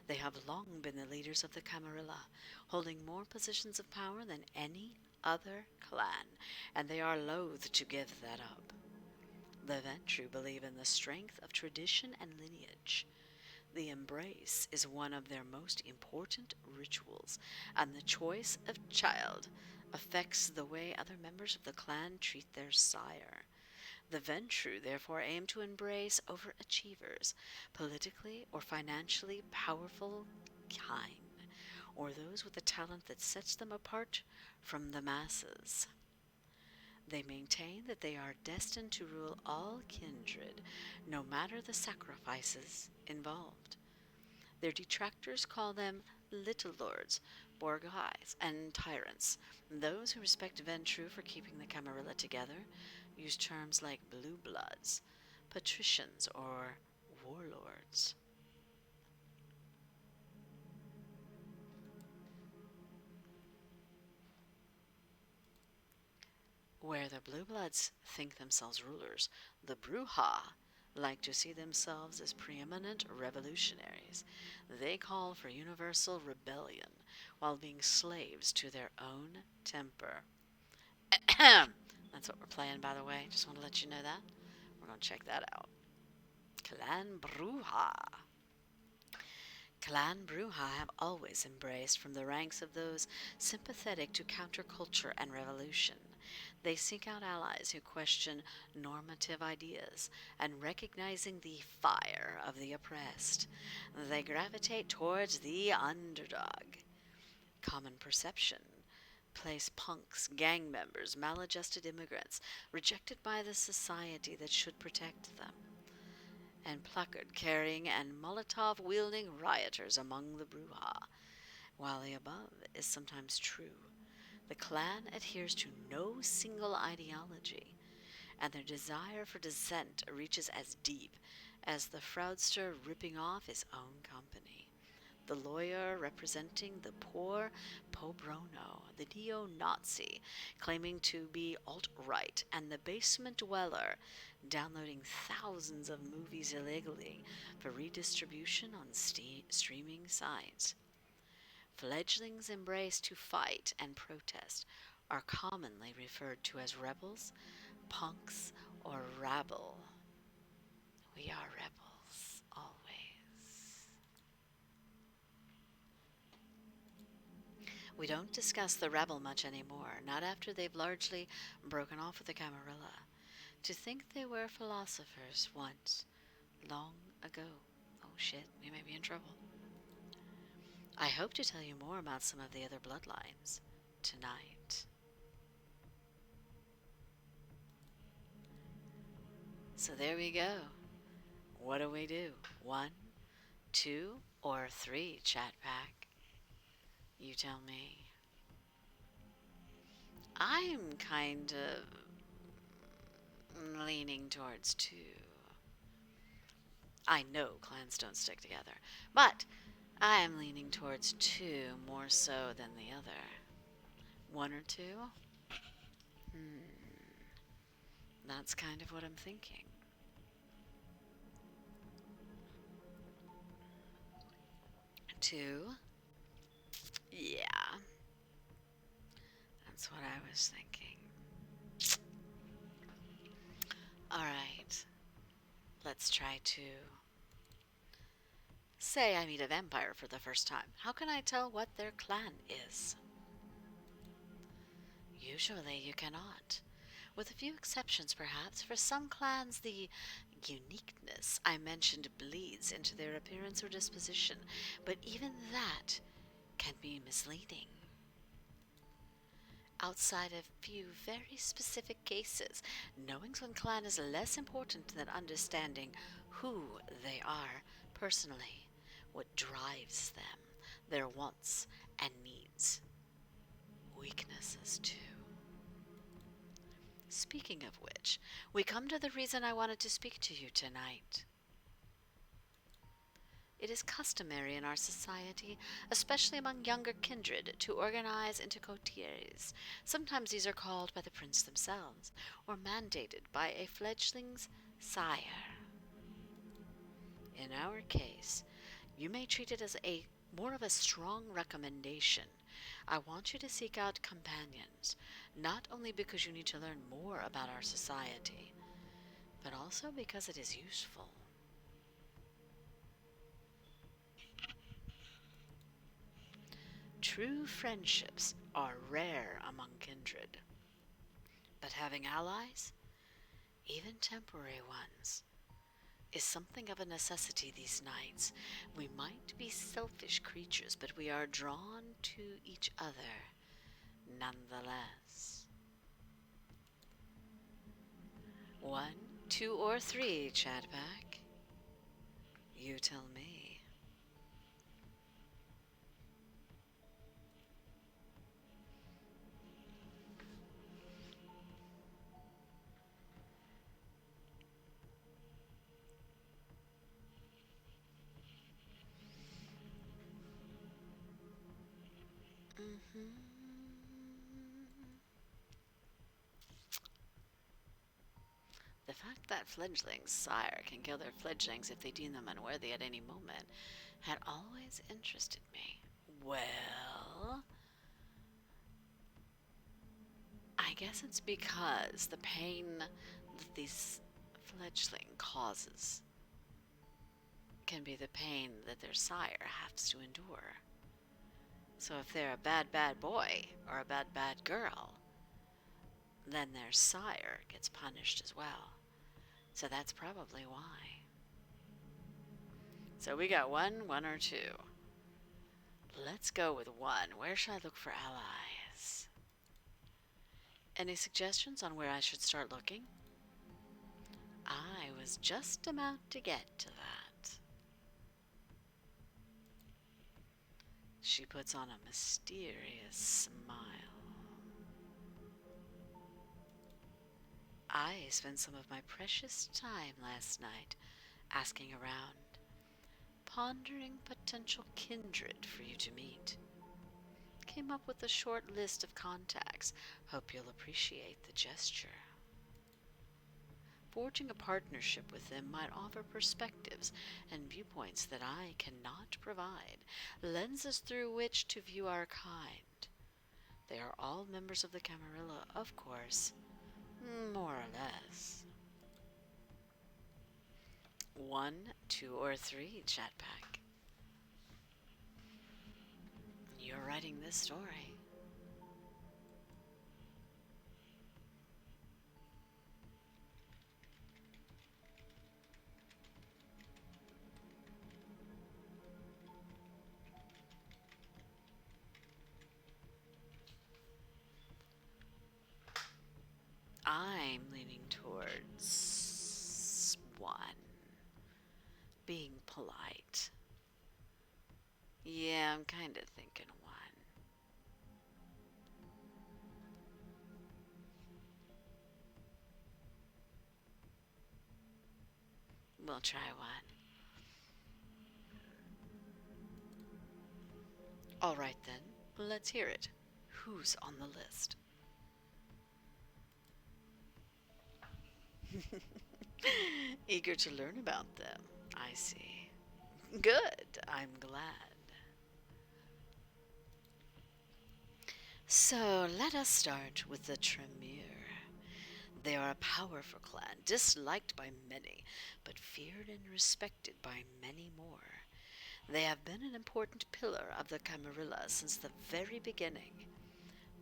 They have long been the leaders of the Camarilla, holding more positions of power than any other clan, and they are loath to give that up. The Ventru believe in the strength of tradition and lineage. The embrace is one of their most important rituals, and the choice of child affects the way other members of the clan treat their sire. The Ventru therefore aim to embrace overachievers, politically or financially powerful kine, or those with a talent that sets them apart from the masses. They maintain that they are destined to rule all kindred, no matter the sacrifices involved. Their detractors call them little lords, bourgeois, and tyrants. Those who respect Ventru for keeping the Camarilla together use terms like blue bloods, patricians, or warlords. Where the blue bloods think themselves rulers, the Bruja like to see themselves as preeminent revolutionaries. They call for universal rebellion while being slaves to their own temper. That's what we're playing, by the way. Just want to let you know that. We're going to check that out. Clan Bruja. Clan Bruja have always embraced from the ranks of those sympathetic to counterculture and revolution. They seek out allies who question normative ideas and recognizing the fire of the oppressed. They gravitate towards the underdog. Common perception place punks, gang members, maladjusted immigrants, rejected by the society that should protect them, and placard carrying and Molotov wielding rioters among the Bruja. While the above is sometimes true, the clan adheres to no single ideology, and their desire for dissent reaches as deep as the fraudster ripping off his own company, the lawyer representing the poor pobrono, the neo-Nazi claiming to be alt-right, and the basement dweller downloading thousands of movies illegally for redistribution on streaming sites. Fledglings embrace to fight and protest are commonly referred to as rebels, punks, or rabble. We are rebels, always. We don't discuss the rebel much anymore, not after they've largely broken off with the Camarilla. To think they were philosophers once, long ago. Oh shit, we may be in trouble. I hope to tell you more about some of the other bloodlines tonight. So there we go. What do we do? 1, 2, or 3 chat pack? You tell me. I'm kind of leaning towards 2. I know clans don't stick together, but I am leaning towards 2 more so than the other. 1 or 2? That's kind of what I'm thinking. 2? Yeah. That's what I was thinking. All right. Let's try to say I meet a vampire for the first time. How can I tell what their clan is? Usually you cannot. With a few exceptions, perhaps. For some clans, the uniqueness I mentioned bleeds into their appearance or disposition, but even that can be misleading. Outside a few very specific cases, knowing one clan is less important than understanding who they are personally, what drives them, their wants and needs. Weaknesses, too. Speaking of which, we come to the reason I wanted to speak to you tonight. It is customary in our society, especially among younger kindred, to organize into coteries. Sometimes these are called by the prince themselves, or mandated by a fledgling's sire. In our case, you may treat it as more of a strong recommendation. I want you to seek out companions, not only because you need to learn more about our society, but also because it is useful. True friendships are rare among kindred, but having allies, even temporary ones, is something of a necessity these nights. We might be selfish creatures, but we are drawn to each other nonetheless. 1, 2, or 3, Chadback? You tell me. The fact that fledglings' sire can kill their fledglings if they deem them unworthy at any moment had always interested me. Well, I guess it's because the pain that these fledgling causes can be the pain that their sire has to endure. So if they're a bad, bad boy or a bad, bad girl, then their sire gets punished as well. So that's probably why. So we got 1, 1, or 2. Let's go with 1. Where should I look for allies? Any suggestions on where I should start looking? I was just about to get to that. She puts on a mysterious smile. I spent some of my precious time last night asking around, pondering potential kindred for you to meet. Came up with a short list of contacts. Hope you'll appreciate the gesture. Forging a partnership with them might offer perspectives and viewpoints that I cannot provide, lenses through which to view our kind. They are all members of the Camarilla, of course, more or less. 1, 2, or 3, Chatpack. You're writing this story. I'm leaning towards 1. Being polite. Yeah, I'm kind of thinking 1. We'll try 1. All right then, let's hear it. Who's on the list? Eager to learn about them, I see. Good, I'm glad. So let us start with the Tremere. They are a powerful clan, disliked by many, but feared and respected by many more. They have been an important pillar of the Camarilla since the very beginning.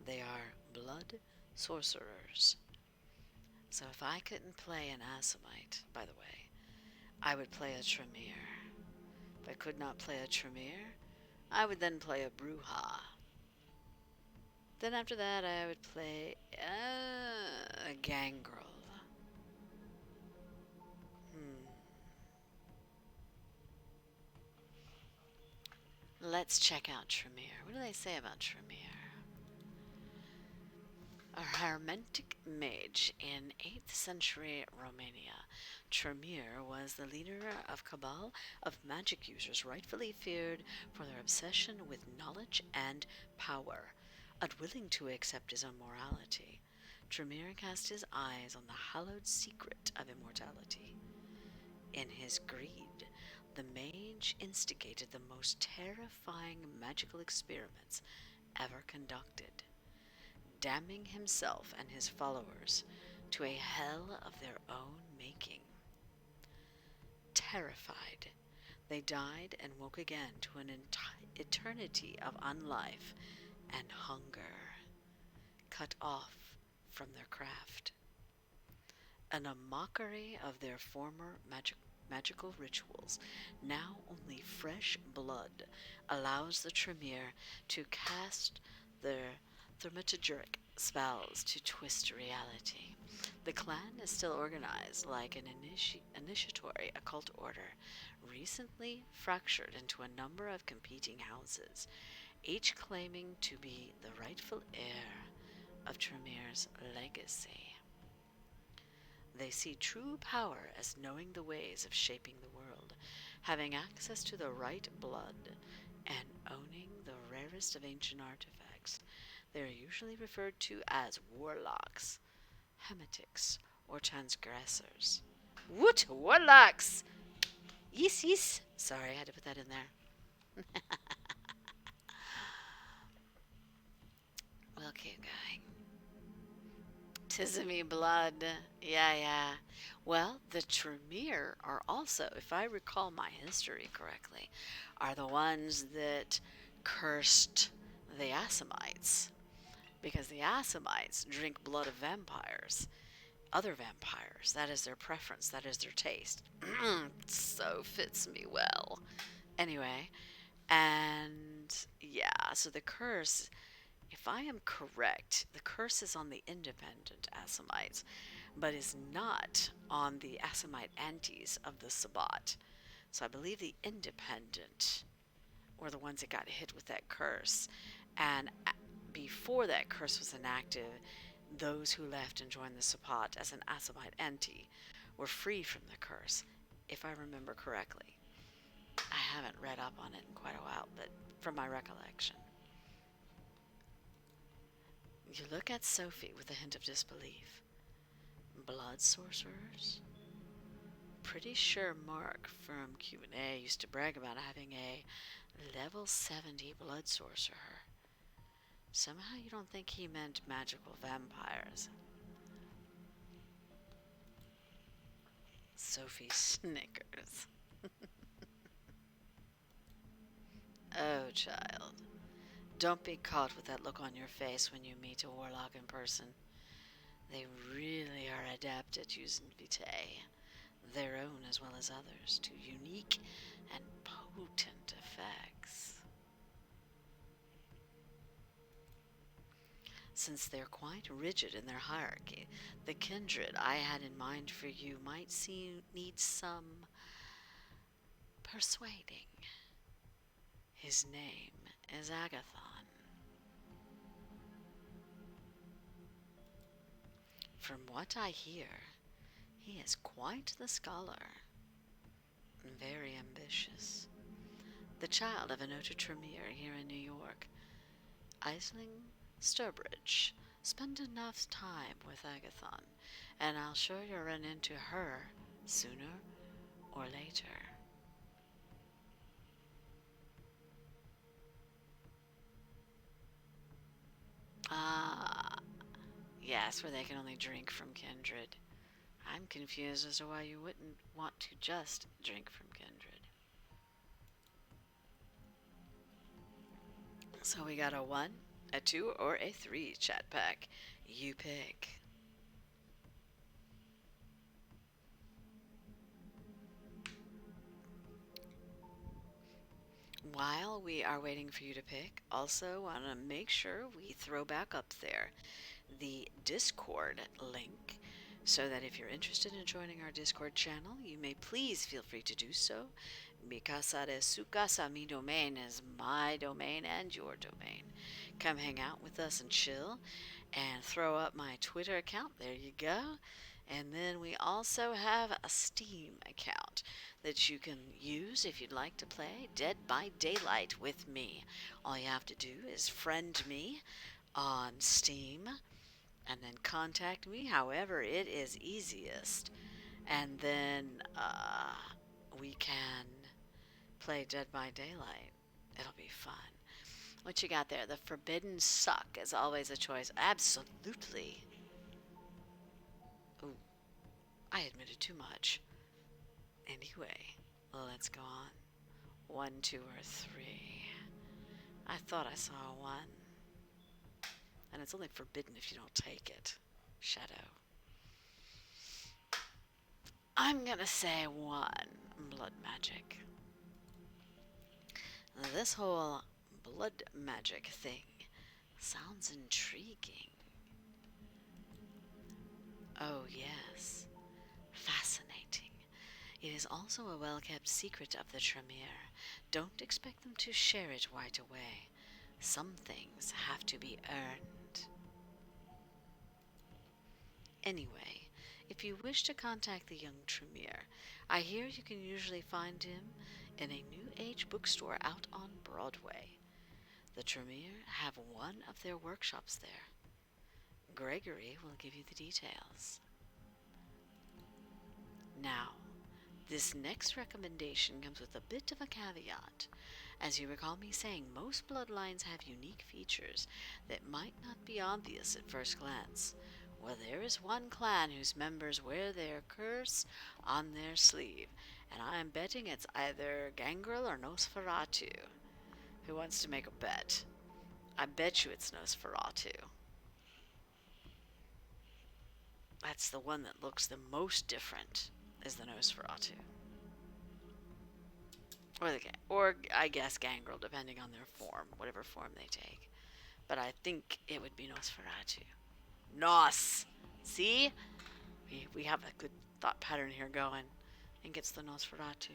They are blood sorcerers. So if I couldn't play an Assamite, by the way, I would play a Tremere. If I could not play a Tremere, I would then play a Bruja. Then after that, I would play a Gangrel. Hmm. Let's check out Tremere. What do they say about Tremere? A Hermetic mage in 8th century Romania, Tremere was the leader of cabal of magic users rightfully feared for their obsession with knowledge and power. Unwilling to accept his own morality, Tremere cast his eyes on the hallowed secret of immortality. In his greed, the mage instigated the most terrifying magical experiments ever conducted, damning himself and his followers to a hell of their own making. Terrified, they died and woke again to an eternity of unlife and hunger, cut off from their craft. And a mockery of their former magical rituals, now only fresh blood allows the Tremere to cast their thaumaturgic spells to twist reality. The clan is still organized like an initiatory occult order, recently fractured into a number of competing houses, each claiming to be the rightful heir of Tremere's legacy. They see true power as knowing the ways of shaping the world, having access to the right blood, and owning the rarest of ancient artifacts. They are usually referred to as warlocks, hermetics, or transgressors. Woot! Warlocks! Yes, yes. Sorry, I had to put that in there. We'll keep going. Tismy blood. Yeah, yeah. Well, the Tremere are also, if I recall my history correctly, are the ones that cursed the Assamites. Because the Assamites drink blood of vampires, other vampires. That is their preference, that is their taste. So fits me well. Anyway, and yeah, so the curse, if I am correct, the curse is on the independent Assamites, but is not on the Assamite antis of the Sabbat. So I believe the independent were the ones that got hit with that curse. And before that curse was enacted, those who left and joined the Sabbat as an Assamite anti were free from the curse, if I remember correctly. I haven't read up on it in quite a while, but from my recollection. You look at Sophie with a hint of disbelief. Blood sorcerers? Pretty sure Mark from Q&A used to brag about having a level 70 blood sorcerer. Somehow you don't think he meant magical vampires. Sophie snickers. Oh, child. Don't be caught with that look on your face when you meet a warlock in person. They really are adept at using vitae, their own as well as others, to unique and potent effects. Since they're quite rigid in their hierarchy, the kindred I had in mind for you might need some persuading. His name is Agathon. From what I hear, he is quite the scholar, and very ambitious. The child of a noted Tremere here in New York, Aisling Sturbridge. Spend enough time with Agathon, and I'll sure you'll run into her sooner or later. podcast where they can only drink from Kindred. I'm confused as to why you wouldn't want to just drink from Kindred. So we got a 1, a 2, or a 3 chat pack. You pick. While we are waiting for you to pick, also want to make sure we throw back up there the Discord link so that if you're interested in joining our Discord channel, you may please feel free to do so. Mi casa de su casa, mi domain is my domain and your domain. Come hang out with us and chill and throw up my Twitter account. There you go. And then we also have a Steam account that you can use if you'd like to play Dead by Daylight with me. All you have to do is friend me on Steam and then contact me however it is easiest. And then we can play Dead by Daylight. It'll be fun. What you got there? The Forbidden Suck is always a choice. Absolutely. Ooh, I admitted too much. Anyway, let's go on. 1, 2, or 3. I thought I saw a 1. And it's only forbidden if you don't take it. Shadow. I'm gonna say 1. Blood magic. This whole blood magic thing sounds intriguing. Oh, yes. Fascinating. It is also a well-kept secret of the Tremere. Don't expect them to share it right away. Some things have to be earned. Anyway, if you wish to contact the young Tremere, I hear you can usually find him in a New Age bookstore out on Broadway. The Tremere have one of their workshops there. Gregory will give you the details. Now, this next recommendation comes with a bit of a caveat. As you recall me saying, most bloodlines have unique features that might not be obvious at first glance. Well, there is one clan whose members wear their curse on their sleeve, and I am betting it's either Gangrel or Nosferatu. Who wants to make a bet? I bet you it's Nosferatu. That's the one that looks the most different, is the Nosferatu. Or I guess Gangrel, depending on their form, whatever form they take. But I think it would be Nosferatu. Nos! See? We have a good thought pattern here going. I think it's the Nosferatu.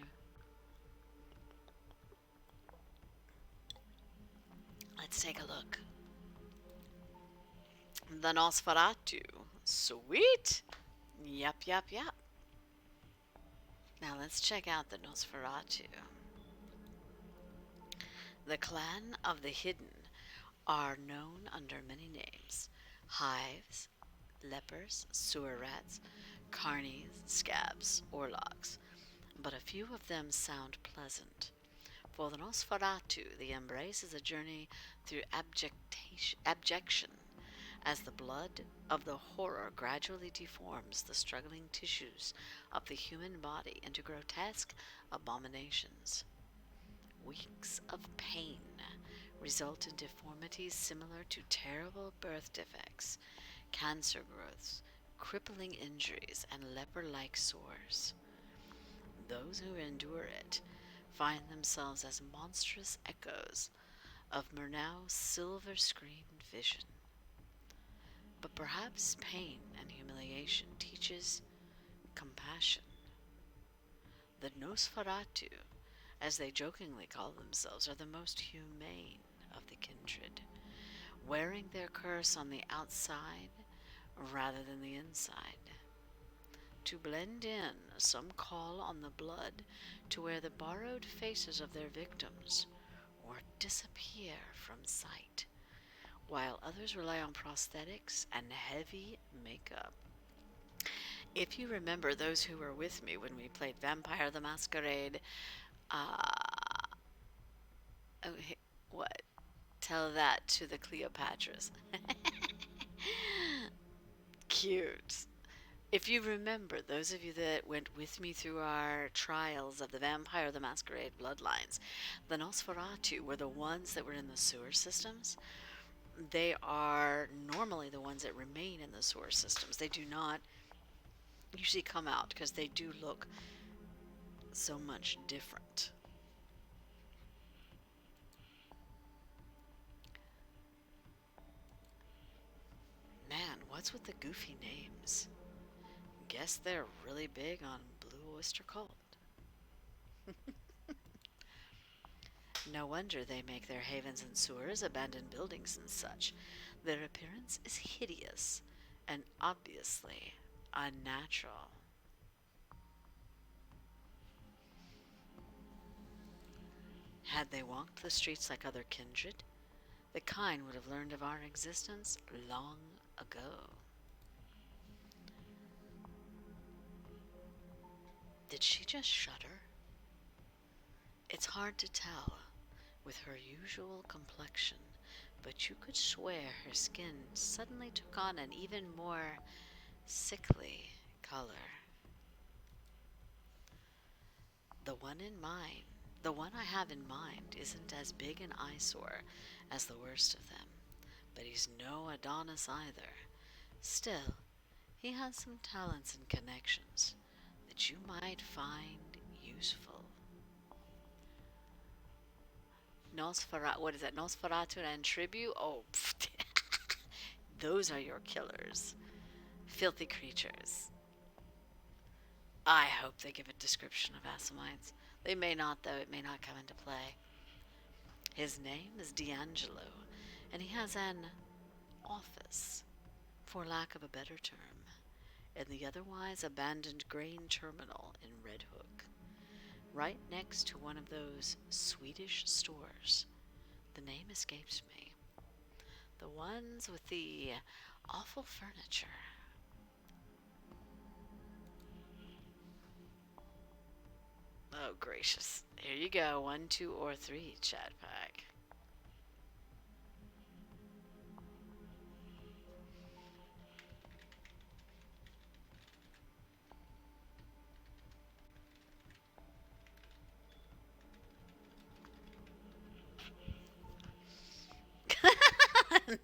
Let's take a look. The Nosferatu. Sweet! Yup, yup, yup. Now let's check out the Nosferatu. The clan of the hidden are known under many names. Hives, lepers, sewer rats, carnies, scabs, orlocks. But a few of them sound pleasant. For the Nosferatu, the embrace is a journey through abjection, as the blood of the horror gradually deforms the struggling tissues of the human body into grotesque abominations. Weeks of pain result in deformities similar to terrible birth defects, cancer growths, crippling injuries, and leper-like sores. Those who endure it find themselves as monstrous echoes of Murnau's silver-screened vision. But perhaps pain and humiliation teaches compassion. The Nosferatu, as they jokingly call themselves, are the most humane of the kindred, wearing their curse on the outside rather than the inside. To blend in, some call on the blood to wear the borrowed faces of their victims or disappear from sight, while others rely on prosthetics and heavy makeup. If you remember those who were with me when we played Vampire the Masquerade, what? Tell that to the Cleopatras. cute. If you remember, those of you that went with me through our trials of the Vampire the Masquerade bloodlines, the Nosferatu were the ones that were in the sewer systems. They are normally the ones that remain in the sewer systems. They do not usually come out because they do look so much different. Man, what's with the goofy names? Guess they're really big on Blue Oyster Cult. No wonder they make their havens in sewers, abandoned buildings, and such. Their appearance is hideous and obviously unnatural. Had they walked the streets like other kindred, the kind would have learned of our existence long ago. Did she just shudder? It's hard to tell with her usual complexion, but you could swear her skin suddenly took on an even more sickly color. The one in mind, the one I have in mind isn't as big an eyesore as the worst of them, but he's no Adonis either. Still, he has some talents and connections that you might find useful. Nosferatu, what is that? Nosferatu and Tribute? Oh, those are your killers. Filthy creatures. I hope they give a description of Assamites. They may not, though. It may not come into play. His name is D'Angelo, and he has an office, for lack of a better term, in the otherwise abandoned grain terminal in Red Hook, right next to one of those Swedish stores. The name escapes me. The ones with the awful furniture. Oh, gracious. Here you go. 1, 2, or 3, chat pack.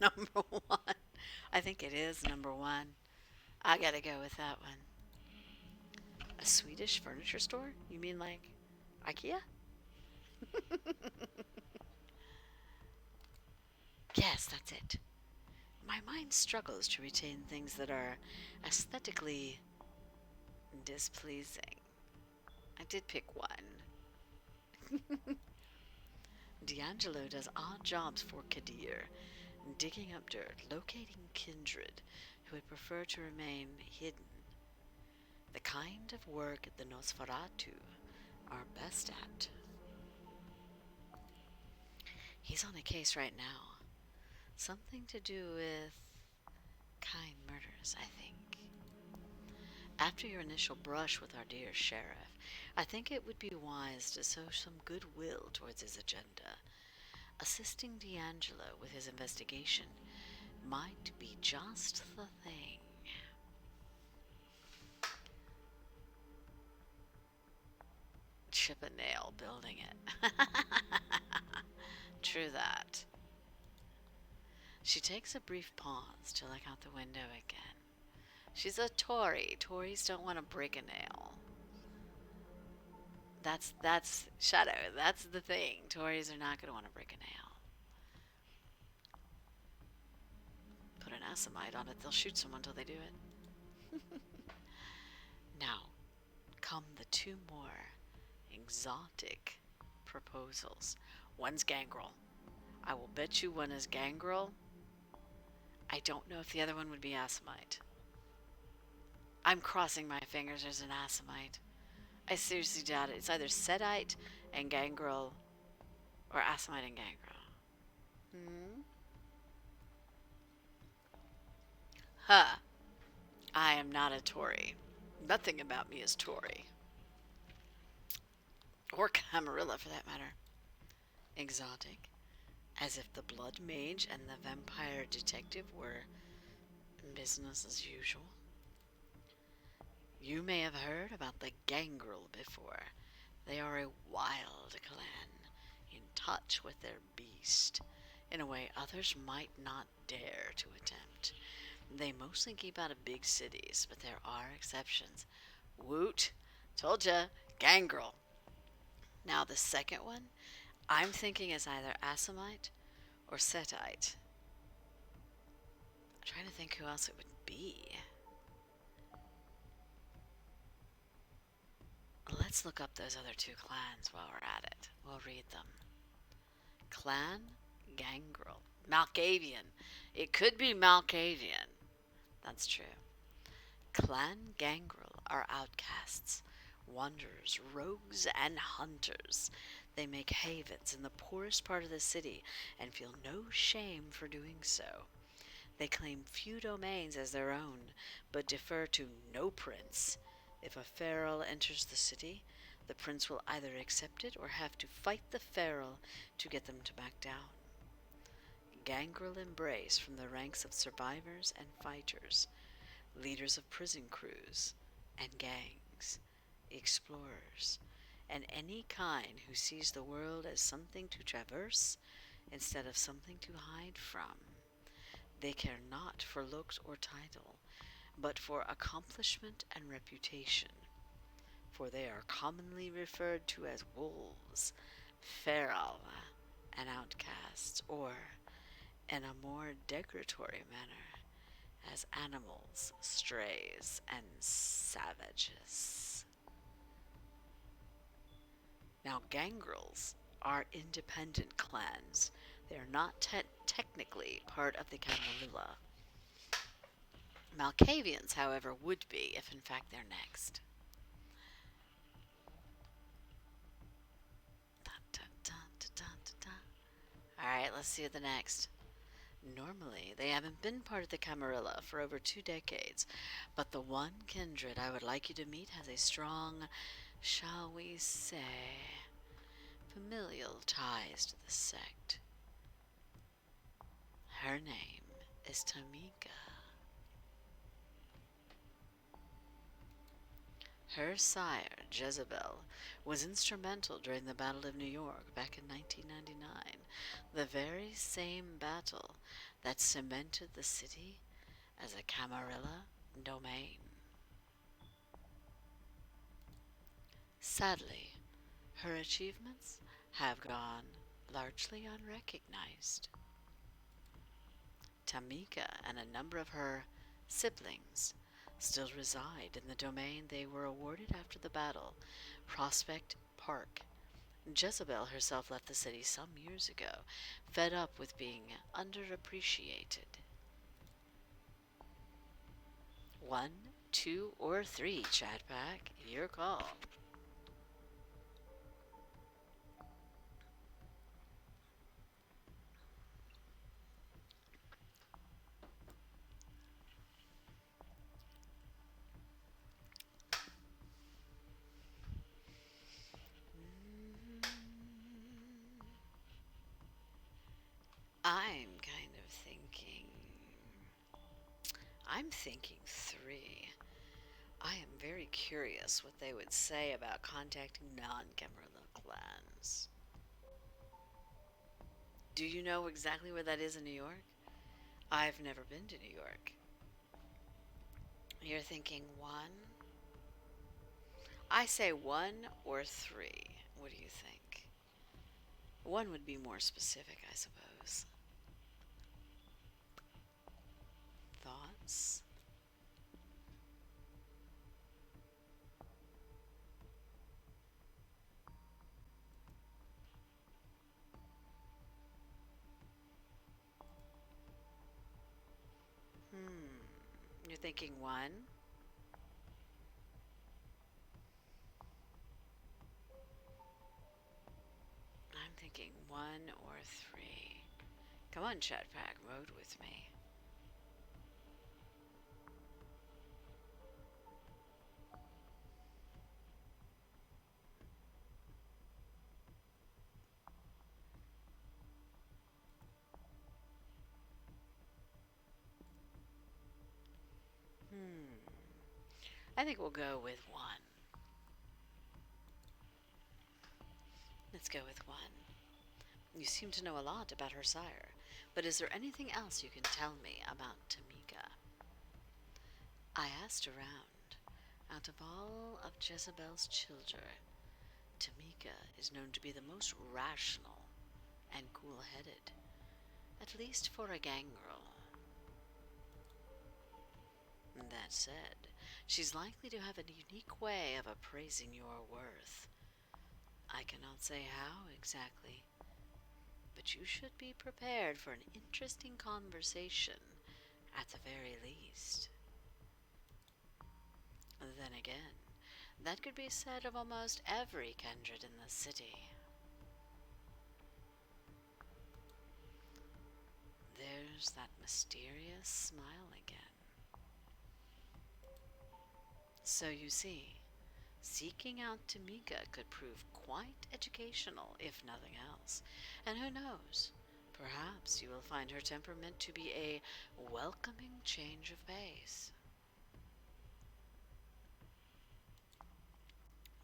Number 1. I think it is number 1. I gotta go with that one. A Swedish furniture store? You mean like IKEA? Yes, that's it. My mind struggles to retain things that are aesthetically displeasing. I did pick one. D'Angelo does odd jobs for Kadir, digging up dirt, locating kindred who would prefer to remain hidden. The kind of work the Nosferatu are best at. He's on a case right now. Something to do with kind murders, I think. After your initial brush with our dear sheriff, I think it would be wise to show some goodwill towards his agenda. Assisting D'Angelo with his investigation might be just the thing. Chip a nail building it. True that. She takes a brief pause to look out the window again. She's a Tory. Tories don't want to break a nail. That's Shadow. That's the thing. Tories are not going to want to break a nail. Put an Assamite on it. They'll shoot someone till they do it. Now, come the 2 more exotic proposals. One's Gangrel. I will bet you one is Gangrel. I don't know if the other one would be Assamite. I'm crossing my fingers there's an Assamite. I seriously doubt it. It's either Sedite and Gangrel or Assamite and Gangrel. Huh. I am not a Tory. Nothing about me is Tory. Or Camarilla, for that matter. Exotic. As if the blood mage and the vampire detective were Business as usual. You may have heard about the Gangrel before. They are a wild clan, in touch with their beast, in a way others might not dare to attempt. They mostly keep out of big cities, but there are exceptions. Woot! Told ya! Gangrel! Now, the second one, I'm thinking is either Assamite or Setite. I'm trying to think who else it would be. Let's look up those other two clans while we're at it. We'll read them. Clan Gangrel. Malkavian. It could be Malkavian. That's true. Clan Gangrel are outcasts, wanderers, rogues, and hunters. They make havens in the poorest part of the city and feel no shame for doing so. They claim few domains as their own, but defer to no prince. If a feral enters the city, the prince will either accept it or have to fight the feral to get them to back down. Gangrel embrace from the ranks of survivors and fighters, leaders of prison crews and gangs, explorers, and any kind who sees the world as something to traverse instead of something to hide from. They care not for looks or title, but for accomplishment and reputation, for they are commonly referred to as wolves, feral, and outcasts, or, in a more degradatory manner, as animals, strays, and savages. Now, gangrels are independent clans. They are not technically part of the Camarilla. Malkavians, however, would be if in fact they're next. Alright, let's see the next. Normally, they haven't been part of the Camarilla for over 2 decades, but the one kindred I would like you to meet has a strong, shall we say, familial ties to the sect. Her name is Tamika. Her sire, Jezebel, was instrumental during the Battle of New York back in 1999, the very same battle that cemented the city as a Camarilla domain. Sadly, her achievements have gone largely unrecognized. Tamika and a number of her siblings still reside in the domain they were awarded after the battle, Prospect Park. Jezebel herself left the city some years ago, fed up with being underappreciated. 1, 2, or 3, Chat Pack, your call. I'm kind of thinking. I'm thinking 3. I am very curious what they would say about contacting non-Camarilla clans. Do you know exactly where that is in New York? I've never been to New York. You're thinking 1? I say 1 or 3. What do you think? 1 would be more specific, I suppose. Thoughts? You're thinking 1? I'm thinking 1 or 3. Come on, Chat Pack, vote with me. I think we'll go with one. Let's go with one. You seem to know a lot about her sire, but is there anything else you can tell me about Tamika? I asked around. Out of all of Jezebel's children, Tamika is known to be the most rational and cool headed, at least for a gangrel. That said, she's likely to have a unique way of appraising your worth. I cannot say how exactly, but you should be prepared for an interesting conversation at the very least. Then again, that could be said of almost every kindred in the city. There's that mysterious smile again. So you see, seeking out Tamika could prove quite educational, if nothing else. And who knows? Perhaps you will find her temperament to be a welcoming change of pace.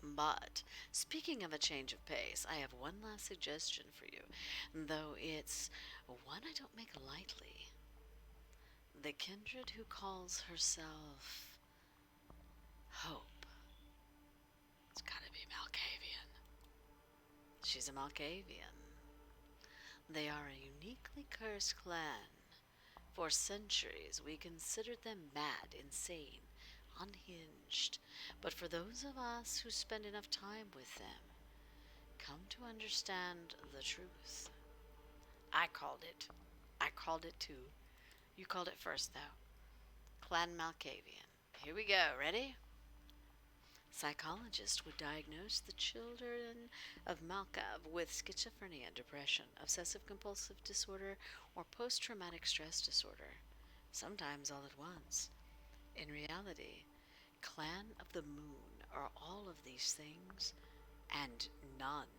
But, speaking of a change of pace, I have one last suggestion for you, though it's one I don't make lightly. The kindred who calls herself Hope. It's gotta be Malkavian. She's a Malkavian. They are a uniquely cursed clan. For centuries, we considered them mad, insane, unhinged. But for those of us who spend enough time with them, come to understand the truth. I called it. I called it too. You called it first, though. Clan Malkavian. Here we go. Ready? Psychologists would diagnose the children of Malkav with schizophrenia, depression, obsessive compulsive disorder, or post traumatic stress disorder, sometimes all at once. In reality, Clan of the Moon are all of these things and none.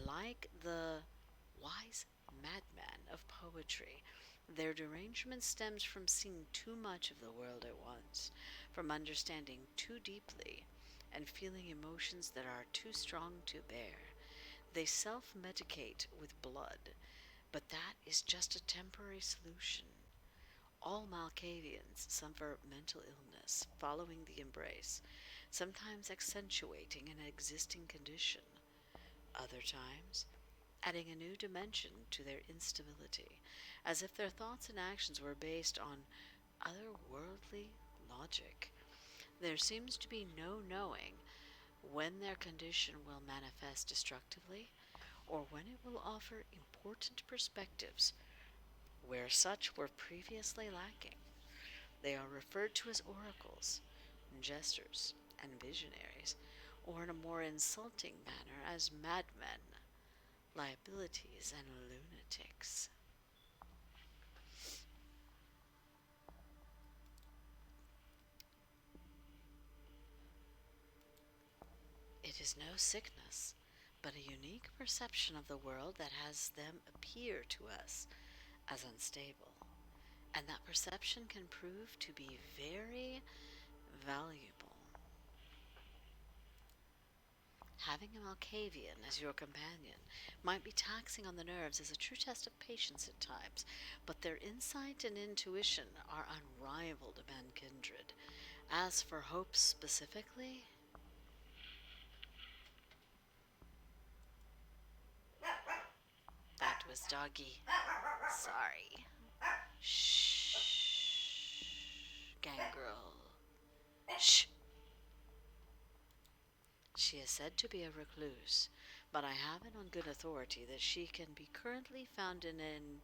Like the wise madman of poetry, their derangement stems from seeing too much of the world at once, from understanding too deeply, and feeling emotions that are too strong to bear. They self medicate with blood, but that is just a temporary solution. All Malkavians suffer mental illness following the embrace, sometimes accentuating an existing condition. Other times, adding a new dimension to their instability, as if their thoughts and actions were based on otherworldly logic. There seems to be no knowing when their condition will manifest destructively or when it will offer important perspectives where such were previously lacking. They are referred to as oracles, jesters, and visionaries, or in a more insulting manner as madmen, liabilities, and lunatics. It is no sickness, but a unique perception of the world that has them appear to us as unstable. And that perception can prove to be very valuable. Having a Malkavian as your companion might be taxing on the nerves as a true test of patience at times, but their insight and intuition are unrivaled among kindred. As for Hope specifically, that was Doggy. Sorry. Shh. Gangrel. Shh. She is said to be a recluse, but I have it on good authority that she can be currently found in an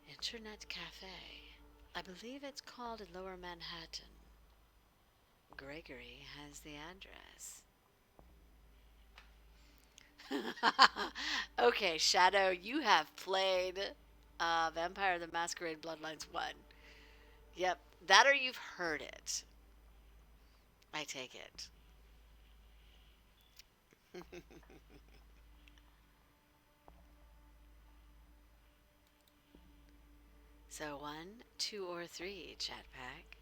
internet cafe. I believe it's called in Lower Manhattan. Gregory has the address. Okay, Shadow, you have played Vampire the Masquerade Bloodlines 1. Yep, that or you've heard it. I take it. So, one, two, or three, chat pack.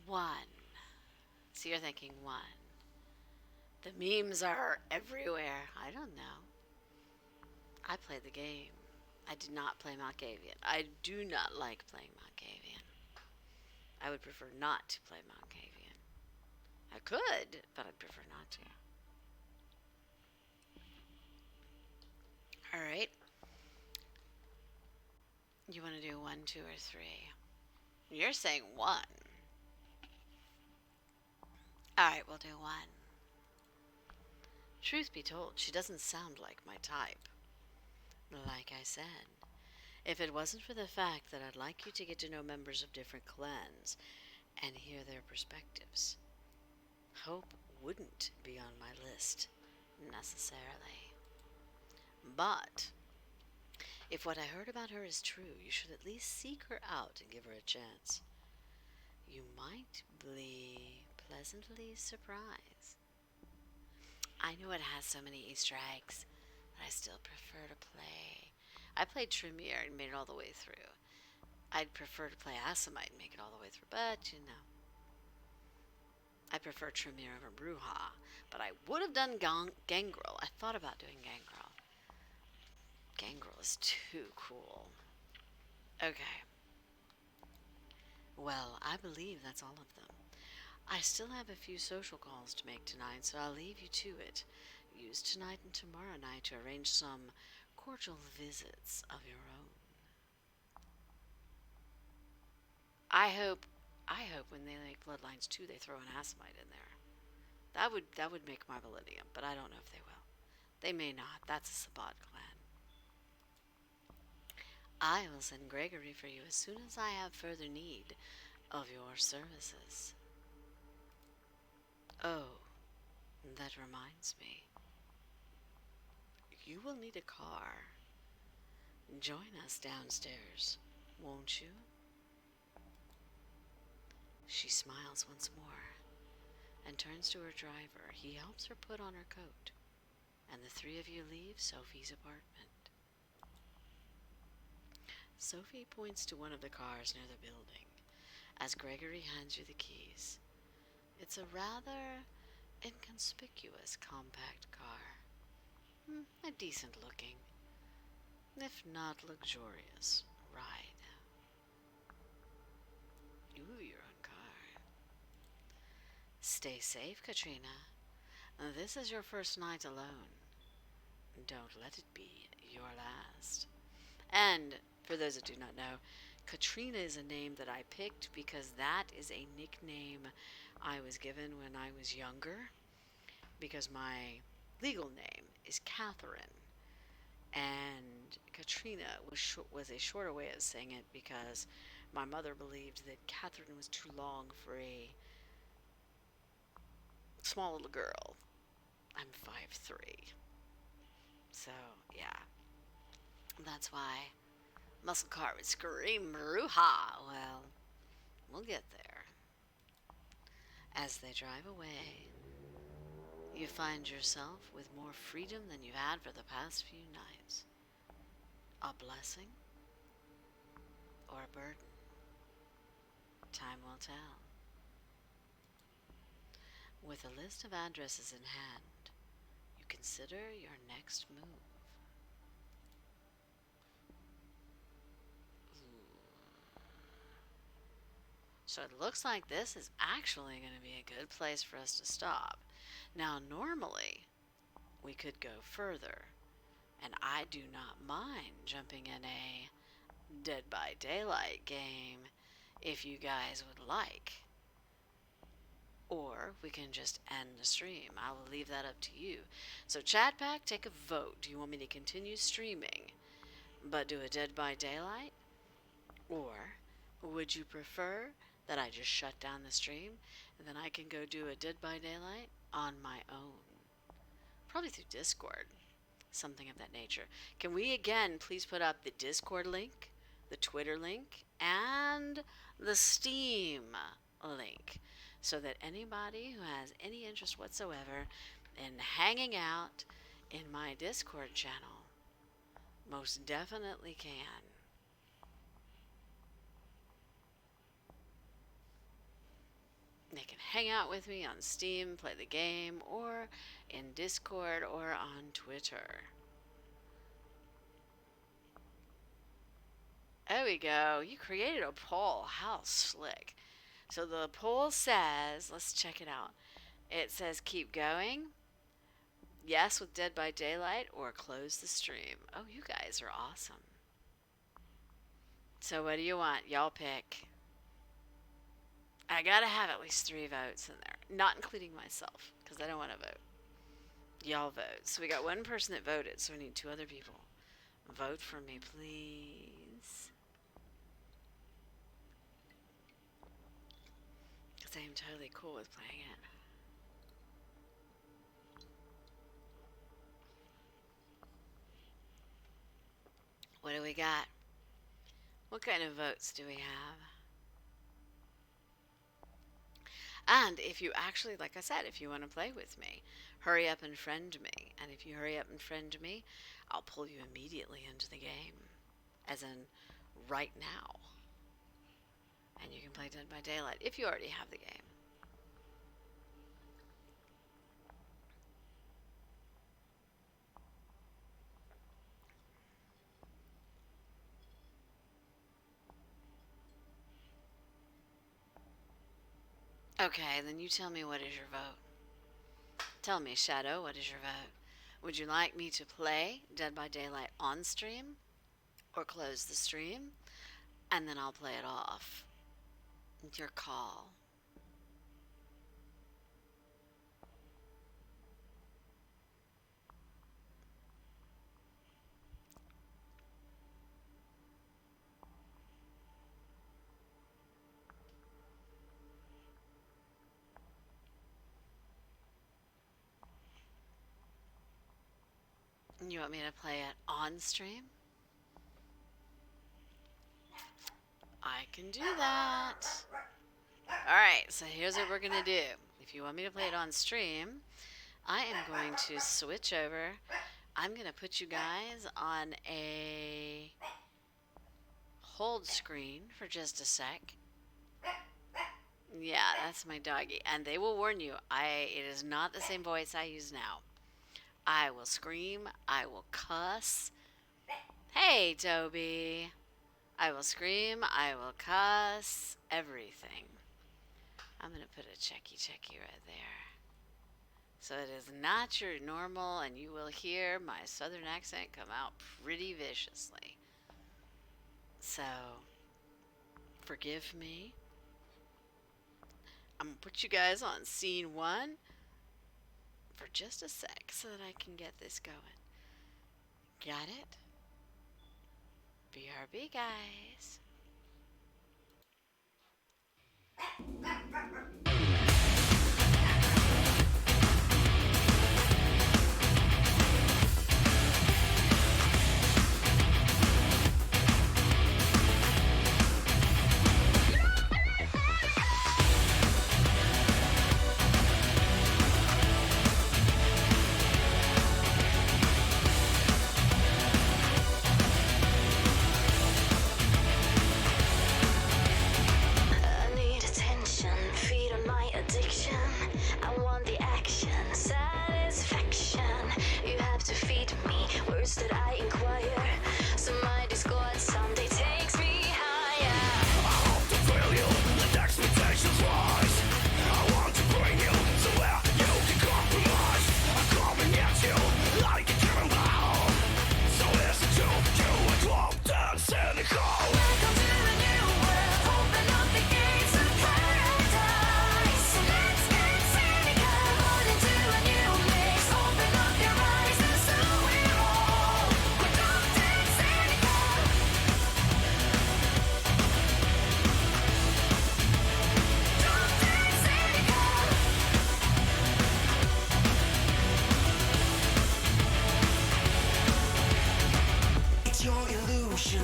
One. So you're thinking one. The memes are everywhere. I don't know. I played the game. I did not play Malkavian. I do not like playing Malkavian. I would prefer not to play Malkavian. I could, but I'd prefer not to. Alright. You want to do 1, 2, or 3? You're saying 1. Alright, we'll do 1. Truth be told, she doesn't sound like my type. Like I said, if it wasn't for the fact that I'd like you to get to know members of different clans and hear their perspectives, Hope wouldn't be on my list, necessarily. But if what I heard about her is true, you should at least seek her out and give her a chance. You might be pleasantly surprised. I know it has so many Easter eggs, but I still prefer to play. I played Tremere and made it all the way through. I'd prefer to play Asimite and make it all the way through, but you know. I prefer Tremere over Bruja, but I would have done Gangrel. I thought about doing Gangrel. Gangrel is too cool. Okay. Well, I believe that's all of them. I still have a few social calls to make tonight, so I'll leave you to it. Use tonight and tomorrow night to arrange some cordial visits of your own. I hope when they make Bloodlines 2 they throw an Asimite in there. That would make my millennium, but I don't know if they will. They may not. That's a Sabbat clan. I will send Gregory for you as soon as I have further need of your services. Oh, that reminds me. You will need a car. Join us downstairs, won't you? She smiles once more and turns to her driver. He helps her put on her coat, and the three of you leave Sophie's apartment. Sophie points to one of the cars near the building as Gregory hands you the keys. It's a rather inconspicuous compact car. A decent looking, if not luxurious, ride. Ooh, your own car. Stay safe, Katrina. This is your first night alone. Don't let it be your last. And for those that do not know, Katrina is a name that I picked because that is a nickname I was given when I was younger, because my legal name is Catherine, and Katrina was a shorter way of saying it because my mother believed that Catherine was too long for a small little girl. I'm 5'3". So, yeah. That's why Muscle Car would scream, Maruha! Well, we'll get there. As they drive away, you find yourself with more freedom than you've had for the past few nights. A blessing or a burden? Time will tell. With a list of addresses in hand, you consider your next move. So it looks like this is actually going to be a good place for us to stop. Now, normally, we could go further, and I do not mind jumping in a Dead by Daylight game if you guys would like. Or we can just end the stream. I will leave that up to you. So chat pack, take a vote. Do you want me to continue streaming but do a Dead by Daylight? Or would you prefer that I just shut down the stream and then I can go do a Dead by Daylight on my own? Probably through Discord. Something of that nature. Can we again please put up the Discord link, the Twitter link, and the Steam link, so that anybody who has any interest whatsoever in hanging out in my Discord channel most definitely can. hang out with me on Steam, play the game, or in Discord or on Twitter. There we go. You created a poll. How slick. So the poll says, let's check it out. It says keep going, yes with Dead by Daylight, or close the stream. Oh, you guys are awesome. So what do you want? Y'all pick. I gotta have at least 3 votes in there, not including myself, because I don't want to vote. Y'all vote. So we got one person that voted, so we need 2 other people. Vote for me, please. Because I am totally cool with playing it. What do we got? What kind of votes do we have? And if you actually, like I said, if you want to play with me, hurry up and friend me. And if you hurry up and friend me, I'll pull you immediately into the game. As in, right now. And you can play Dead by Daylight if you already have the game. Okay, then you tell me what is your vote. Tell me, Shadow, what is your vote? Would you like me to play Dead by Daylight on stream or close the stream and then I'll play it off? It's your call. You want me to play it on stream? I can do that. Alright, so here's what we're going to do. If you want me to play it on stream, I am going to switch over. I'm going to put you guys on a hold screen for just a sec. Yeah, that's my doggy. And they will warn you, it is not the same voice I use now. I will scream. I will cuss. Hey, Toby. I will scream. I will cuss. Everything. I'm going to put a checky right there. So it is not your normal, and you will hear my southern accent come out pretty viciously. So, forgive me. I'm going to put you guys on scene 1 for just a sec so that I can get this going. Got it? BRB, guys.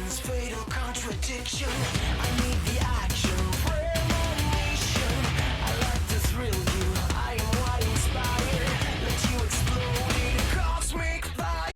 Fatal contradiction. I need the action, premonition. I like to thrill you. I am what inspired. Let you explode in a cosmic fire.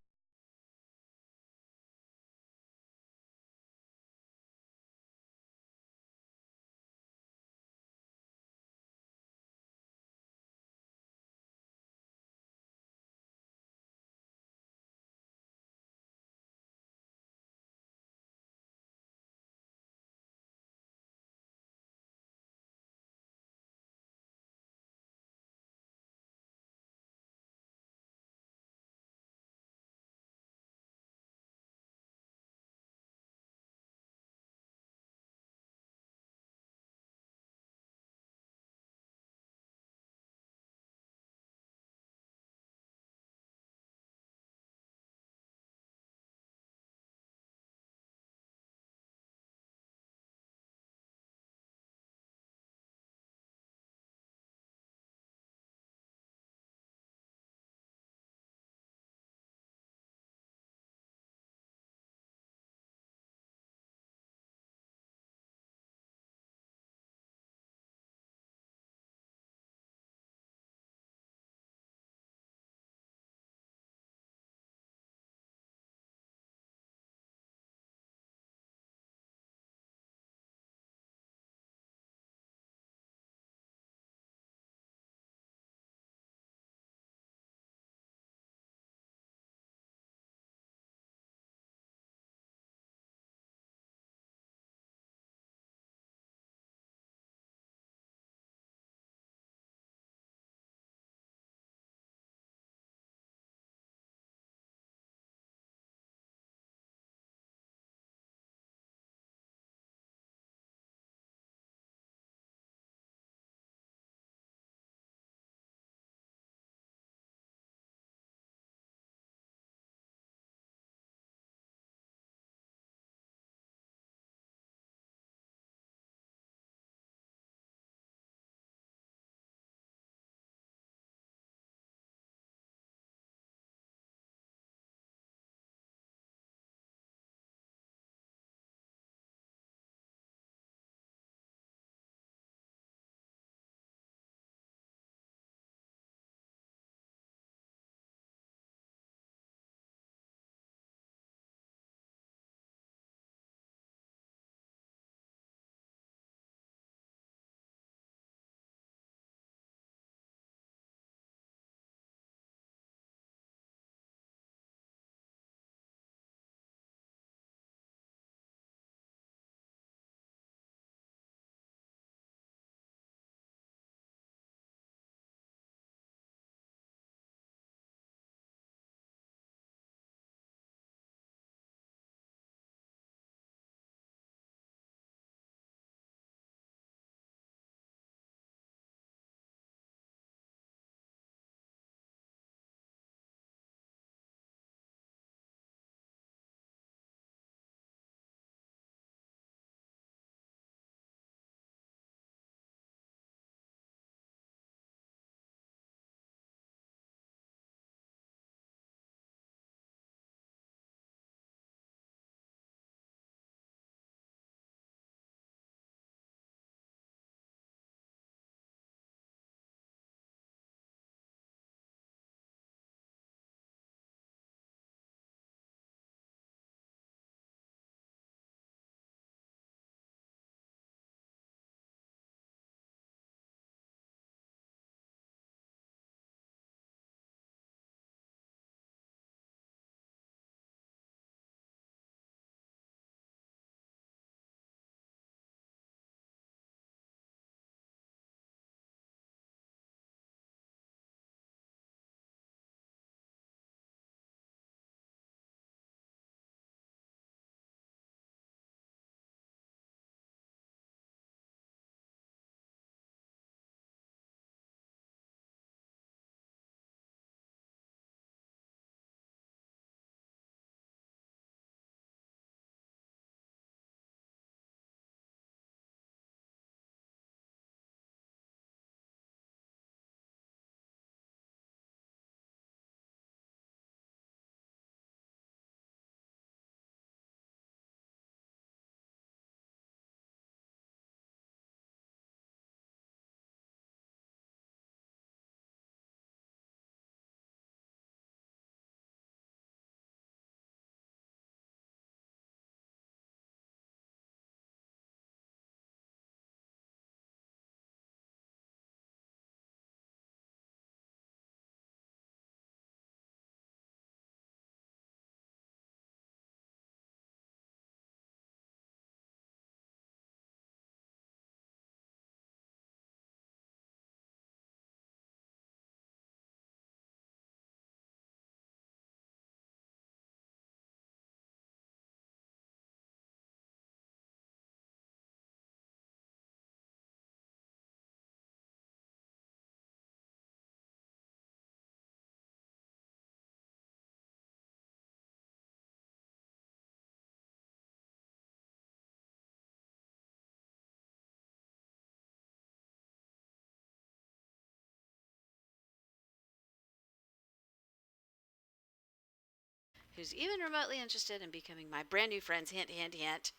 who's even remotely interested in becoming my brand new friends, hint, hint, hint,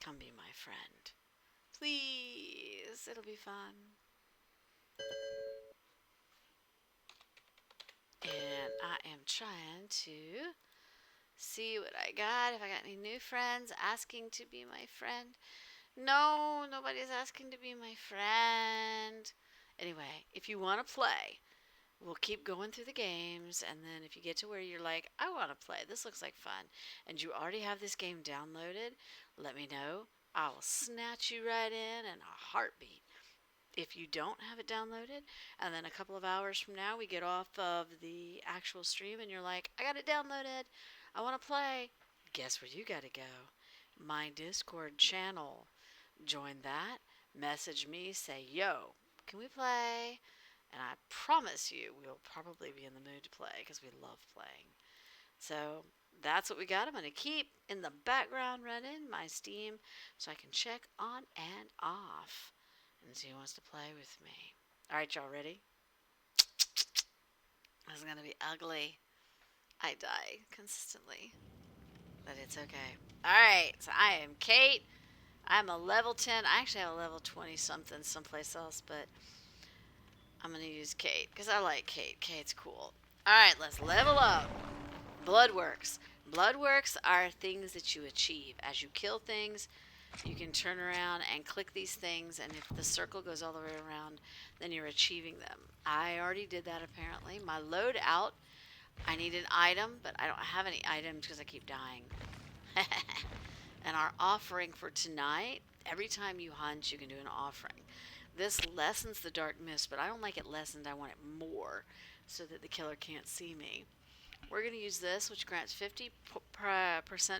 come be my friend. Please, it'll be fun. And I am trying to see what I got. If I got any new friends asking to be my friend. No, nobody's asking to be my friend. Anyway, if you want to play, we'll keep going through the games. And then if you get to where you're like, I want to play, this looks like fun, and you already have this game downloaded, let me know. I will snatch you right in a heartbeat. If you don't have it downloaded, and then a couple of hours from now we get off of the actual stream and you're like, I got it downloaded, I want to play, guess where you got to go? My Discord channel. Join that, message me, say, yo, can we play? And I promise you we'll probably be in the mood to play because we love playing. So that's what we got. I'm going to keep in the background running my Steam so I can check on and off and see who wants to play with me. All right, y'all ready? This is going to be ugly. I die consistently, but it's okay. All right, so I am Kate. I'm a level 10. I actually have a level 20 something someplace else, but I'm going to use Kate because I like Kate. Kate's cool. All right, let's level up. Bloodworks. Bloodworks are things that you achieve. As you kill things, you can turn around and click these things, and if the circle goes all the way around, then you're achieving them. I already did that apparently. My loadout, I need an item, but I don't have any items because I keep dying. And our offering for tonight, every time you hunt, you can do an offering. This lessens the dark mist, but I don't like it lessened. I want it more so that the killer can't see me. We're going to use this, which grants 50%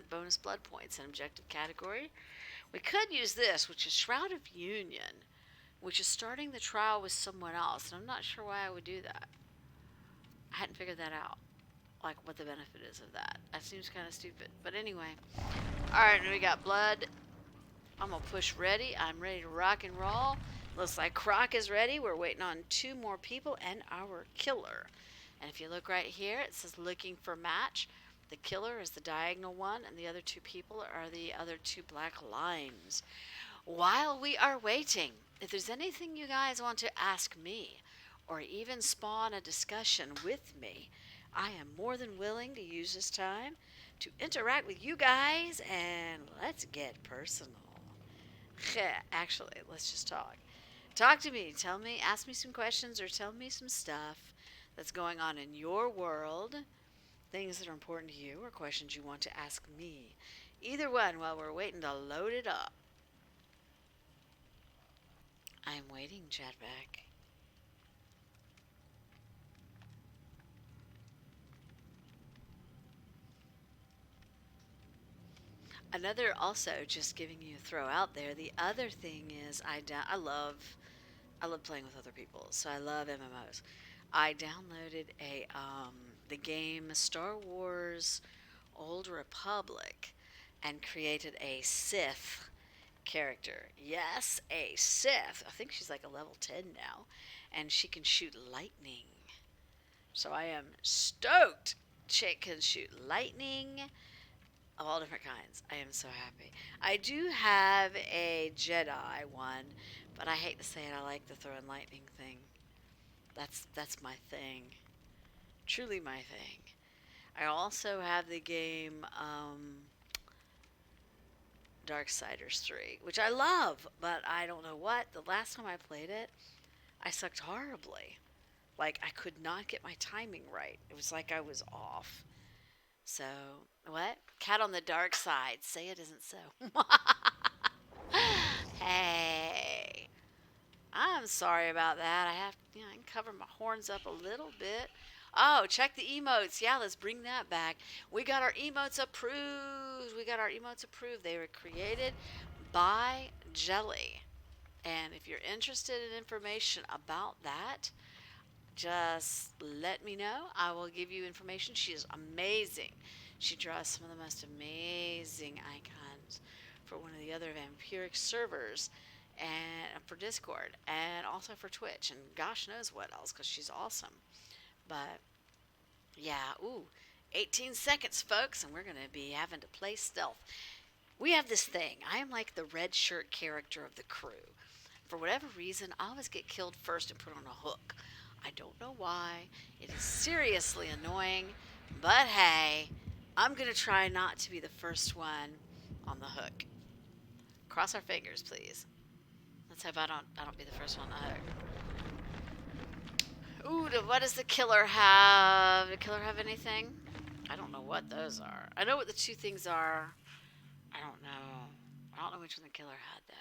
bonus blood points in objective category. We could use this, which is Shroud of Union, which is starting the trial with someone else, and I'm not sure why I would do that. I hadn't figured that out, like what the benefit is of that. That seems kind of stupid, but anyway. Alright, we got blood. I'm going to push ready. I'm ready to rock and roll. Looks like Croc is ready. We're waiting on 2 more people and our killer. And if you look right here, it says looking for match. The killer is the diagonal one, and the other 2 people are the other 2 black lines. While we are waiting, if there's anything you guys want to ask me, or even spawn a discussion with me, I am more than willing to use this time to interact with you guys, and let's get personal. Actually, let's just talk. Talk to me. Tell me, ask me some questions, or tell me some stuff that's going on in your world, things that are important to you, or questions you want to ask me. Either one while we're waiting to load it up. I'm waiting, Chatback. Another, also just giving you a throw out there, the other thing is I love playing with other people, so I love MMOs. I downloaded the game Star Wars Old Republic and created a Sith character. Yes, a Sith. I think she's like a level 10 now, and she can shoot lightning. So I am stoked. Chick can shoot lightning of all different kinds. I am so happy. I do have a Jedi one, but I hate to say it, I like the throwing lightning thing. That's my thing. Truly my thing. I also have the game Darksiders 3, which I love, but I don't know what. The last time I played it, I sucked horribly. Like, I could not get my timing right. It was like I was off. So, what? Cat on the dark side. Say it isn't so. Hey. I'm sorry about that. I can cover my horns up a little bit. Oh, check the emotes. Yeah, let's bring that back. We got our emotes approved. They were created by Jelly. And if you're interested in information about that, just let me know. I will give you information. She is amazing. She draws some of the most amazing icons for one of the other vampiric servers, and for Discord, and also for Twitch, and gosh knows what else, because she's awesome. But yeah, ooh, 18 seconds, folks, and we're going to be having to play stealth. We have this thing. I am like the red shirt character of the crew. For whatever reason, I always get killed first and put on a hook. I don't know why. It is seriously annoying, but hey, I'm going to try not to be the first one on the hook. Cross our fingers, please. Let's hope I don't be the first one on the hook. Ooh, what does the killer have? Did the killer have anything? I don't know what those are. I know what the two things are. I don't know. I don't know which one the killer had, though.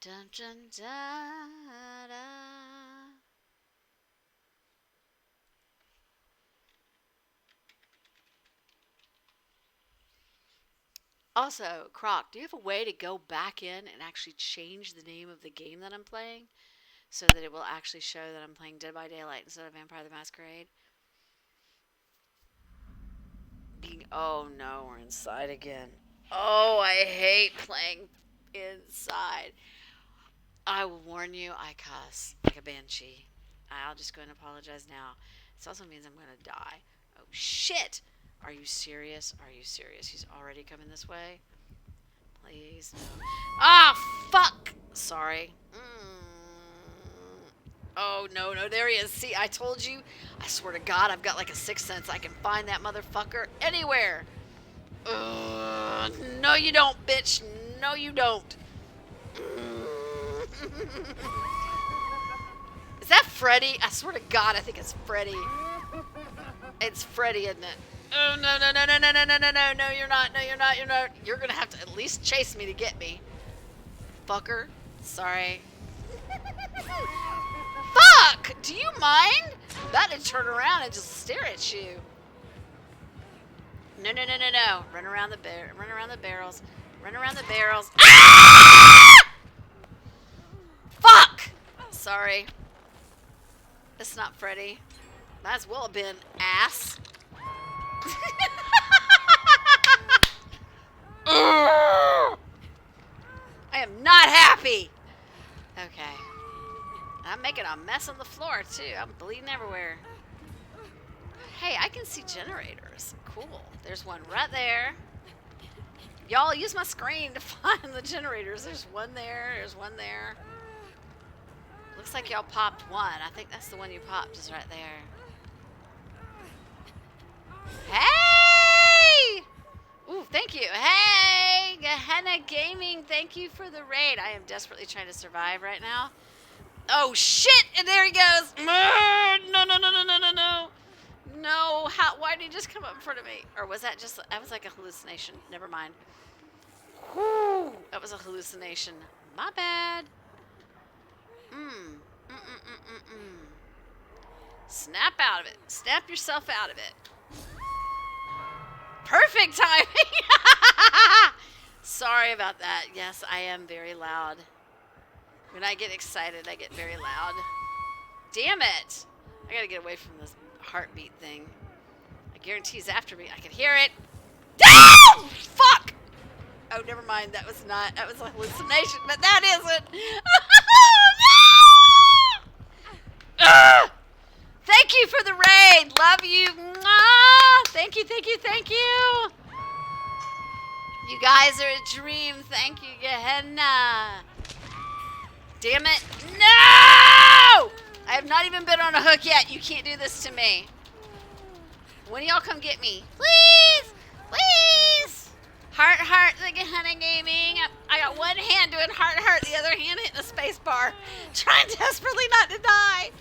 Dun dun da da. Also, Croc, do you have a way to go back in and actually change the name of the game that I'm playing so that it will actually show that I'm playing Dead by Daylight instead of Vampire the Masquerade? Oh no, we're inside again. Oh, I hate playing inside. I will warn you, I cuss like a banshee. I'll just go and apologize now. This also means I'm going to die. Oh, shit! Are you serious? Are you serious? He's already coming this way? Please, no. Ah, fuck! Sorry. Oh, no, no, there he is. See, I told you. I swear to God, I've got like a sixth sense. I can find that motherfucker anywhere. No, you don't, bitch. No, you don't. Is that Freddy? I swear to God, I think it's Freddy. It's Freddy, isn't it? Oh, no, no, no, no, no, no, no, no, no, no, you're not, no, you're not, you're not. You're gonna have to at least chase me to get me. Fucker. Sorry. Fuck! Do you mind? I'm about to turn around and just stare at you. No, no, no, no, no. Run around the run around the barrels. Run around the barrels. Ah! Fuck! Sorry. It's not Freddy. Might as well have been ass. I am not happy. Okay. I'm making a mess on the floor too. I'm bleeding everywhere. Hey, I can see generators. Cool. There's one right there. Y'all use my screen to find the generators. There's one there. There's one there. Looks like y'all popped one. I think that's the one you popped is right there. Hey! Ooh, thank you. Hey! Gehenna Gaming, thank you for the raid. I am desperately trying to survive right now. Oh, shit! And there he goes. No, no, no, no, no, no, no. No, why did he just come up in front of me? Or was that was like a hallucination. Never mind. Whew, that was a hallucination. My bad. Snap out of it. Snap yourself out of it. Perfect timing. Sorry about that. Yes, I am very loud. When I get excited, I get very loud. Damn it. I gotta get away from this heartbeat thing. I guarantee he's after me. I can hear it. Ah! Fuck! Oh, never mind. That was a hallucination, but that isn't. Thank you for the raid. Love you. Thank you, thank you, thank you. You guys are a dream. Thank you, Gehenna. Damn it. No! I have not even been on a hook yet. You can't do this to me. When do y'all come get me? Please! Please! Heart, heart, the Gehenna Gaming. I got one hand doing heart, heart, the other hand hitting the space bar. Trying desperately not to die.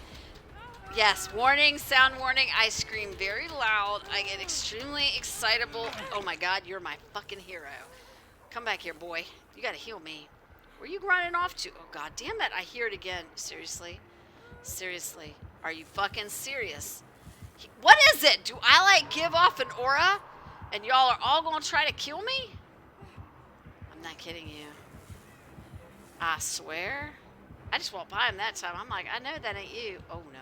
Yes, warning, sound warning. I scream very loud. I get extremely excitable. Oh my God, you're my fucking hero. Come back here, boy. You gotta heal me. Where are you running off to? Oh God damn it, I hear it again. Seriously? Seriously? Are you fucking serious? What is it? Do I like give off an aura and y'all are all gonna try to kill me? I'm not kidding you. I swear. I just walked by him that time. I'm like, I know that ain't you. Oh no.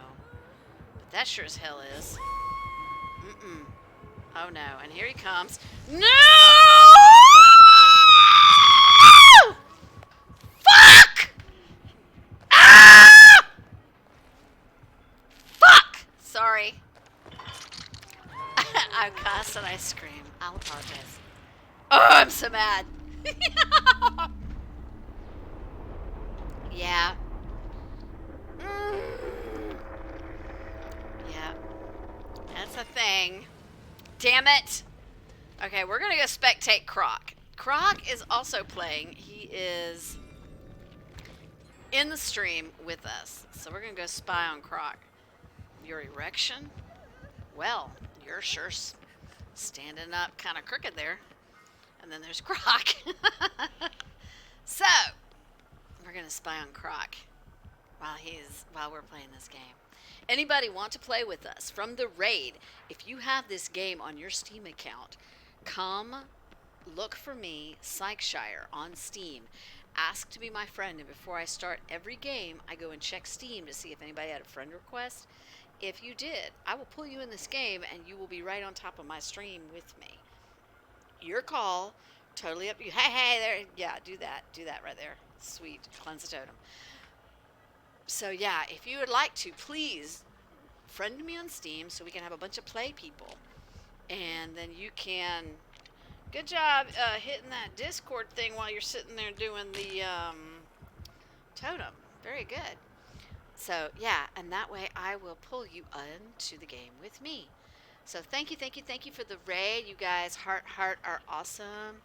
But that sure as hell is. Oh no. And here he comes. No! Fuck! Ah! ask that I scream. I'll apologize. Oh, I'm so mad. Yeah. Mm. Yeah. That's a thing. Damn it. Okay, we're gonna go spectate Croc. Croc is also playing. He is in the stream with us. So we're gonna go spy on Croc. Your erection? Well, you're sure standing up kind of crooked there. And then there's Croc. So, we're gonna spy on Croc while we're playing this game. Anybody want to play with us from the raid? If you have this game on your Steam account, come look for me, Psychshire, on Steam. Ask to be my friend, and before I start every game, I go and check Steam to see if anybody had a friend request. If you did, I will pull you in this game, and you will be right on top of my stream with me. Your call, totally up to you. Hey, there, yeah, do that right there. Sweet, cleanse the totem. So yeah, if you would like to, please friend me on Steam so we can have a bunch of play people, and then you can. Good job hitting that Discord thing while you're sitting there doing the totem. Very good. So yeah, and that way I will pull you into the game with me. So thank you for the raid. You guys, heart, are awesome.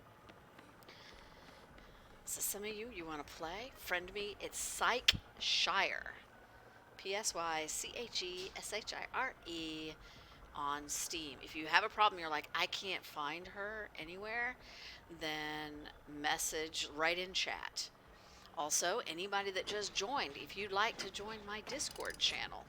So some of you want to play? Friend me. It's Psychshire. Psycheshire on Steam. If you have a problem, you're like, I can't find her anywhere, then message right in chat. Also, anybody that just joined, if you'd like to join my Discord channel,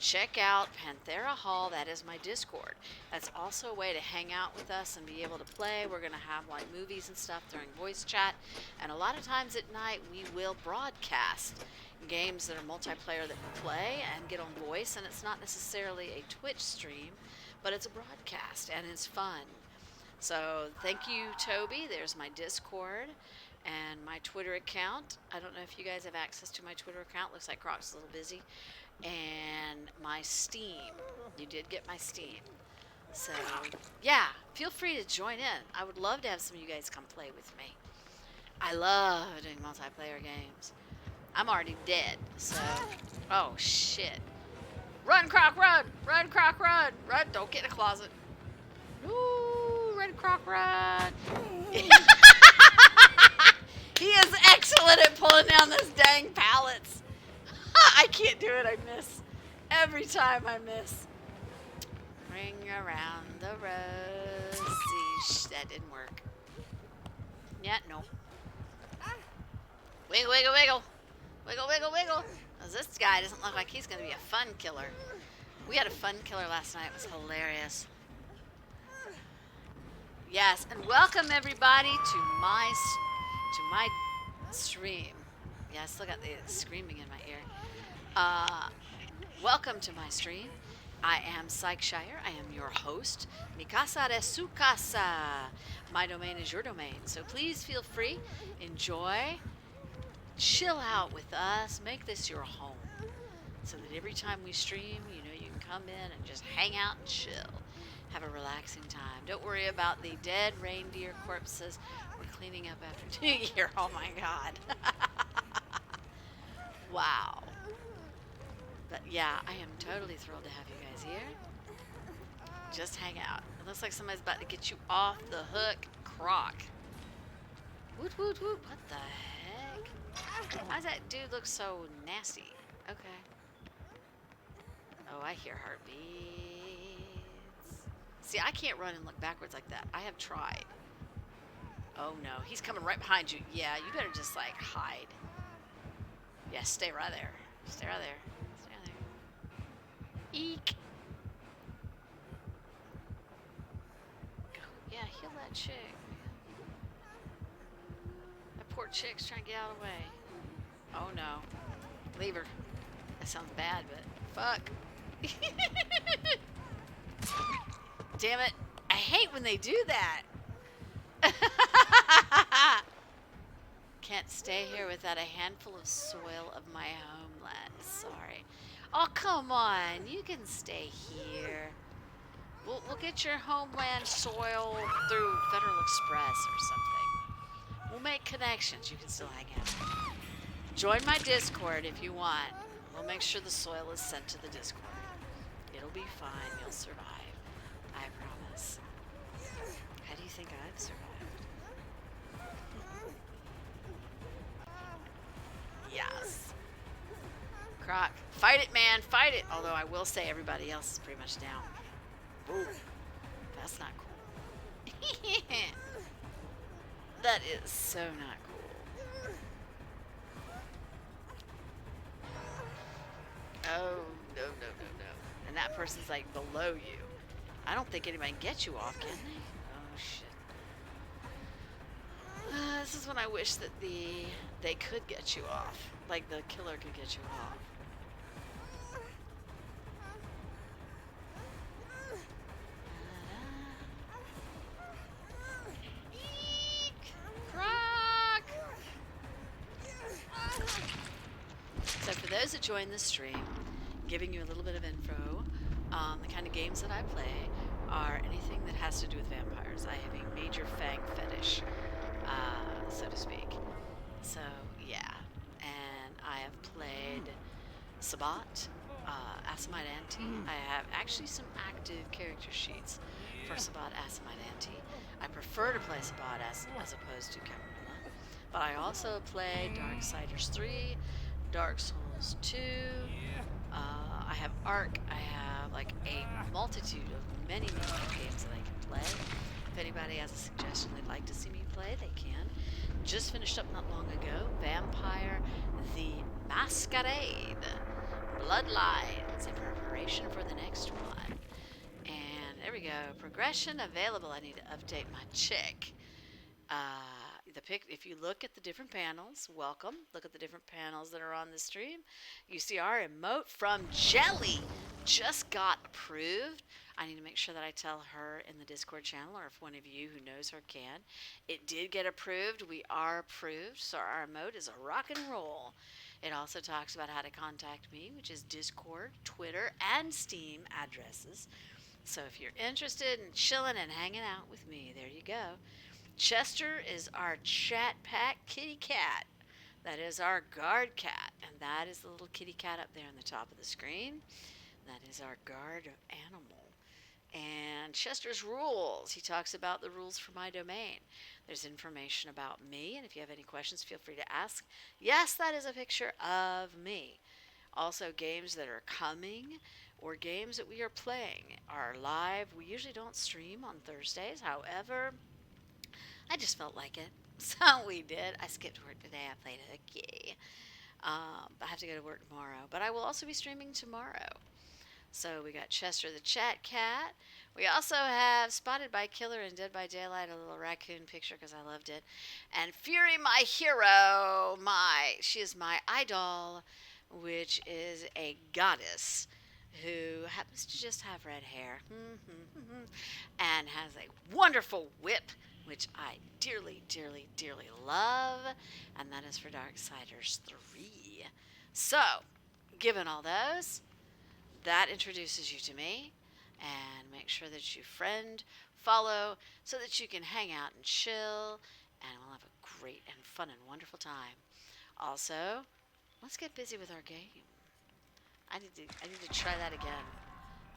check out Panthera Hall. That is my Discord. That's also a way to hang out with us and be able to play. We're going to have like movies and stuff during voice chat. And a lot of times at night, we will broadcast games that are multiplayer that we play and get on voice. And it's not necessarily a Twitch stream, but it's a broadcast and it's fun. So thank you, Toby. There's my Discord and my Twitter account. I don't know if you guys have access to my Twitter account. Looks like Croc's a little busy. And my Steam. You did get my Steam. So, yeah, feel free to join in. I would love to have some of you guys come play with me. I love doing multiplayer games. I'm already dead, so... Oh, shit. Run, Croc, run! Run, Croc, run! Run, don't get in a closet. Ooh, run, Croc, run! He is excellent at pulling down those dang pallets. I can't do it. I miss. Every time I miss. Ring around the rosy. That didn't work. Yeah, no. Wiggle, wiggle, wiggle. Wiggle, wiggle, wiggle. This guy doesn't look like he's going to be a fun killer. We had a fun killer last night. It was hilarious. Yes, and welcome everybody to my stream. Yeah, I still got the screaming in my ear. Welcome to my stream. I am Psychshire. I am your host. Mi casa de su casa. My domain is your domain. So please feel free, enjoy, chill out with us. Make this your home. So that every time we stream, you know you can come in and just hang out and chill. Have a relaxing time. Don't worry about the dead reindeer corpses. We're cleaning up after New Year. Oh my God. Wow. But yeah, I am totally thrilled to have you guys here. Just hang out. It looks like somebody's about to get you off the hook, Croc. Woot, woot, woot. What the heck? Why does that dude look so nasty? Okay. Oh, I hear heartbeats. See, I can't run and look backwards like that. I have tried. Oh no, he's coming right behind you. Yeah, you better just like hide. Yeah, stay right there. Stay right there. Stay right there. Eek. Go. Yeah, heal that chick. That poor chick's trying to get out of the way. Oh no. Leave her. That sounds bad, but fuck. Damn it. I hate when they do that. Can't stay here without a handful of soil of my homeland. Sorry. Oh, come on. You can stay here. We'll get your homeland soil through Federal Express or something. We'll make connections. You can still hang out. Join my Discord if you want. We'll make sure the soil is sent to the Discord. It'll be fine. You'll survive. I promise. How do you think I've survived? Yes. Croc, fight it, man, fight it. Although I will say everybody else is pretty much down. Ooh, that's not cool. That is so not cool. Oh, no, no, no, no. And that person's like below you. I don't think anybody can get you off, can they? Oh, shit. This is when I wish that they could get you off. Like the killer could get you off. Eek! Croc! So for those that join the stream, giving you a little bit of info, the kind of games that I play are anything that has to do with vampires. I have a major fang fetish, so to speak. So yeah, and I have played Sabat, Asimite Ante. I have actually some active character sheets for Sabat Asimite Ante. I prefer to play Sabat as opposed to Camarilla. But I also play Darksiders 3, Dark Souls 2. I have Ark. I have like a multitude of many games that I can play. If anybody has a suggestion they'd like to see me play, they can. Just finished up not long ago, Vampire the Masquerade. Bloodlines in preparation for the next one. And there we go. Progression available. I need to update my chick. If you look at the different panels, welcome. Look at the different panels that are on the stream. You see our emote from Jelly just got approved. I need to make sure that I tell her in the Discord channel, or if one of you who knows her can. It did get approved. We are approved, so our emote is a rock and roll. It also talks about how to contact me, which is Discord, Twitter, and Steam addresses. So if you're interested in chilling and hanging out with me, there you go. Chester is our chat pack kitty cat. That is our guard cat. And that is the little kitty cat up there on the top of the screen. That is our guard animal. And Chester's rules. He talks about the rules for my domain. There's information about me, and if you have any questions, feel free to ask. Yes, that is a picture of me. Also, games that are coming or games that we are playing are live. We usually don't stream on Thursdays. However, I just felt like it. So we did. I skipped work today. I played hooky. I have to go to work tomorrow. But I will also be streaming tomorrow. So we got Chester the Chat Cat. We also have Spotted by Killer and Dead by Daylight, a little raccoon picture because I loved it. And Fury, my hero. She is my idol, which is a goddess who happens to just have red hair and has a wonderful whip, which I dearly, dearly, dearly love, and that is for Darksiders 3. So, given all those, that introduces you to me, and make sure that you friend, follow, so that you can hang out and chill, and we'll have a great and fun and wonderful time. Also, let's get busy with our game. I need to try that again.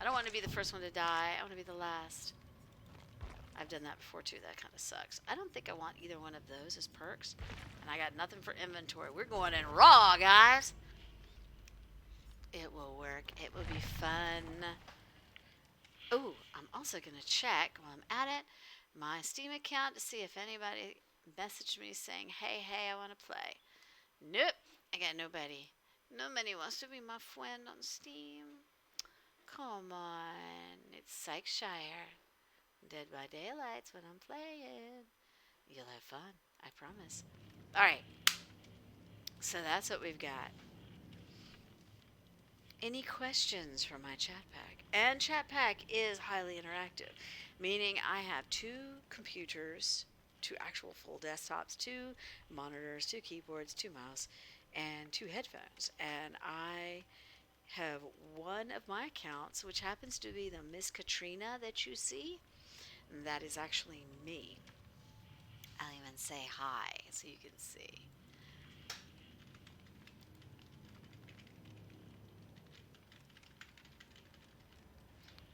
I don't want to be the first one to die. I want to be the last. I've done that before too. That kind of sucks. I don't think I want either one of those as perks. And I got nothing for inventory. We're going in raw, guys. It will work. It will be fun. Oh, I'm also going to check while I'm at it my Steam account to see if anybody messaged me saying, hey, I want to play. Nope. I got nobody. Nobody wants to be my friend on Steam. Come on. It's Psychshire. Dead by Daylight's when I'm playing. You'll have fun. I promise. Alright. So that's what we've got. Any questions from my chat pack? And chat pack is highly interactive, meaning I have 2 computers, 2 actual full desktops, 2 monitors, 2 keyboards, 2 mouse, and 2 headphones. And I have one of my accounts, which happens to be the Miss Katrina that you see. That is actually me. I'll even say hi so you can see.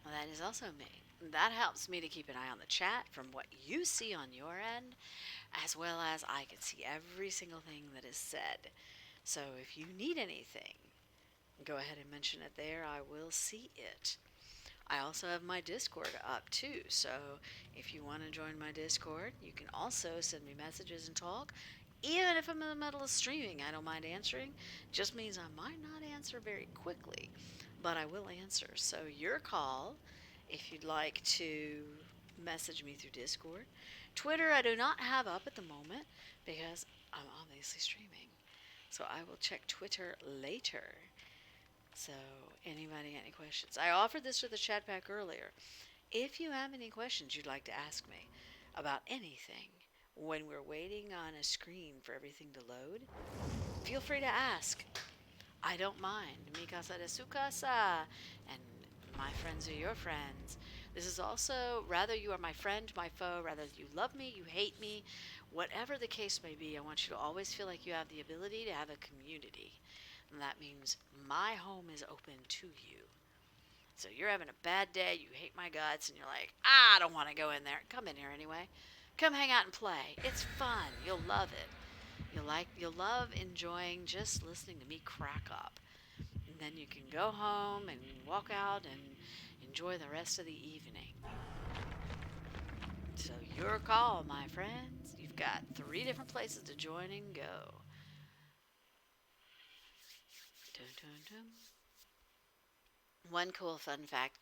That is also me. That helps me to keep an eye on the chat from what you see on your end, as well as I can see every single thing that is said. So if you need anything, go ahead and mention it there. I will see it. I also have my Discord up too, so if you want to join my Discord, you can also send me messages and talk. Even if I'm in the middle of streaming, I don't mind answering. Just means I might not answer very quickly, but I will answer. So your call if you'd like to message me through Discord. Twitter I do not have up at the moment because I'm obviously streaming. So I will check Twitter later. So, anybody got any questions? I offered this to the chat pack earlier. If you have any questions you'd like to ask me about anything when we're waiting on a screen for everything to load, feel free to ask. I don't mind. Mi casa de su casa. And my friends are your friends. This is also, rather you are my friend, my foe, rather you love me, you hate me, whatever the case may be, I want you to always feel like you have the ability to have a community. And that means my home is open to you. So you're having a bad day, you hate my guts, and you're like, I don't want to go in there. Come in here anyway. Come hang out and play. It's fun. You'll love it. You'll love enjoying just listening to me crack up. And then you can go home and walk out and enjoy the rest of the evening. So your call, my friends. You've got 3 different places to join and go. Dun, dun, dun. One cool fun fact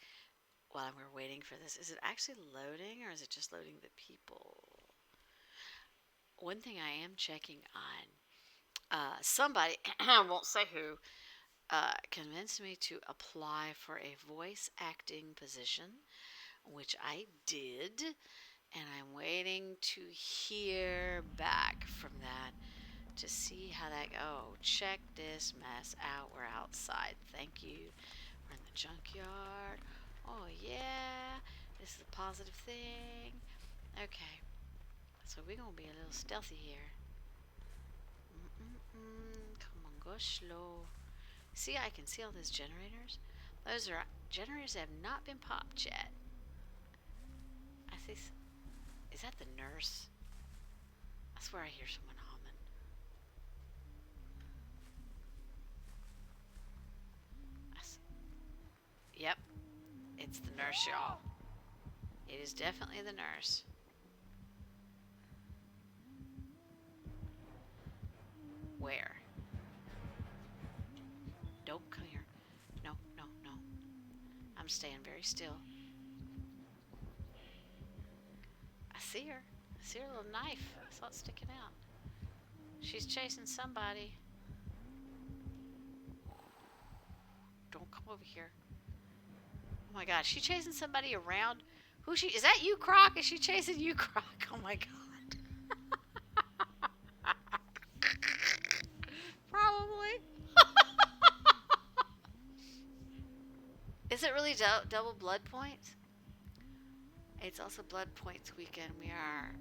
while we're waiting for this, is it actually loading or is it just loading the people? One thing I am checking on, somebody, I won't say who, convinced me to apply for a voice acting position, which I did, and I'm waiting to hear back from that to see how that goes. Check this mess out. We're outside. Thank you. We're in the junkyard. Oh, yeah. This is a positive thing. Okay. So we're going to be a little stealthy here. Come on, go slow. See, I can see all those generators. Those are generators that have not been popped yet. I see. Is that the nurse? I swear I hear someone humming. Yep, it's the nurse, y'all. It is definitely the nurse. Where? Don't come here. No, no, no. I'm staying very still. I see her. I see her little knife. I saw it sticking out. She's chasing somebody. Don't come over here. Oh my god, she's chasing somebody around. Who she? Is that you, Croc? Is she chasing you, Croc? Oh my god. Probably. Is it really double blood points? It's also blood points weekend. We are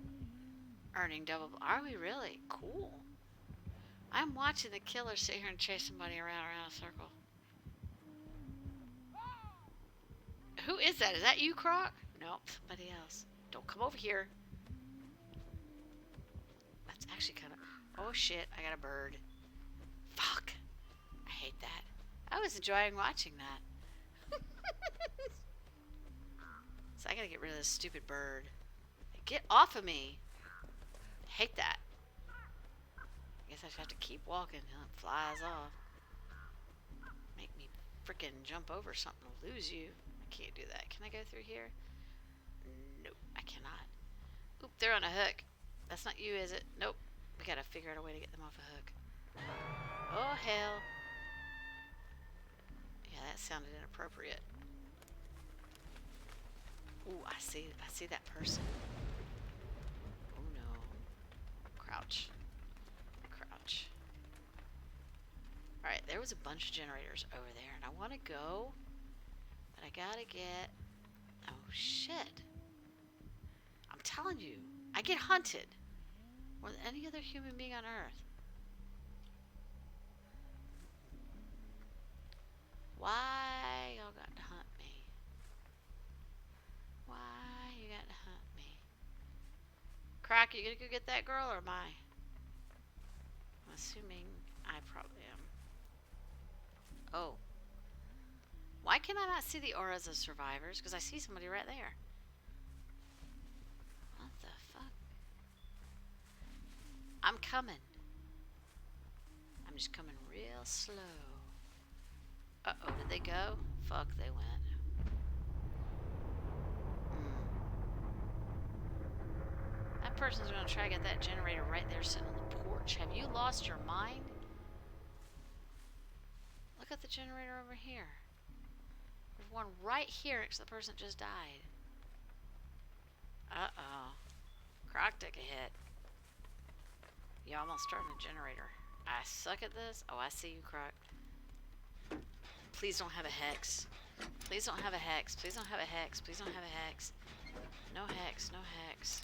earning double. Are we really? Cool. I'm watching the killer sit here and chase somebody around a circle. Who is that? Is that you, Croc? Nope, somebody else. Don't come over here. That's actually kind of... Oh shit, I got a bird. Fuck. I hate that. I was enjoying watching that. So I gotta get rid of this stupid bird. Get off of me. I hate that. I guess I just have to keep walking until it flies off. Make me freaking jump over something to lose you. I can't do that. Can I go through here? Nope, I cannot. Oop, they're on a hook. That's not you, is it? Nope. We gotta figure out a way to get them off a hook. Oh, hell. Yeah, that sounded inappropriate. Ooh, I see that person. Oh no. Crouch. Crouch. Alright, there there was a bunch of generators over there, and I want to go, but I gotta get. Oh shit! I'm telling you, I get hunted more than any other human being on Earth. Why y'all got to hunt me? Why you got to hunt me? Crack, you gonna go get that girl or am I? I'm assuming I probably am. Oh. Why can I not see the auras of survivors? Because I see somebody right there. What the fuck? I'm coming. I'm just coming real slow. Uh-oh, did they go? Fuck, they went. That person's gonna try to get that generator right there sitting on the porch. Have you lost your mind? Look at the generator over here. There's one right here next to the person that just died. Uh-oh. Croc took a hit. You almost started a generator. I suck at this. Oh, I see you, Croc. Please don't have a hex. Please don't have a hex. Please don't have a hex. Please don't have a hex. No hex. No hex.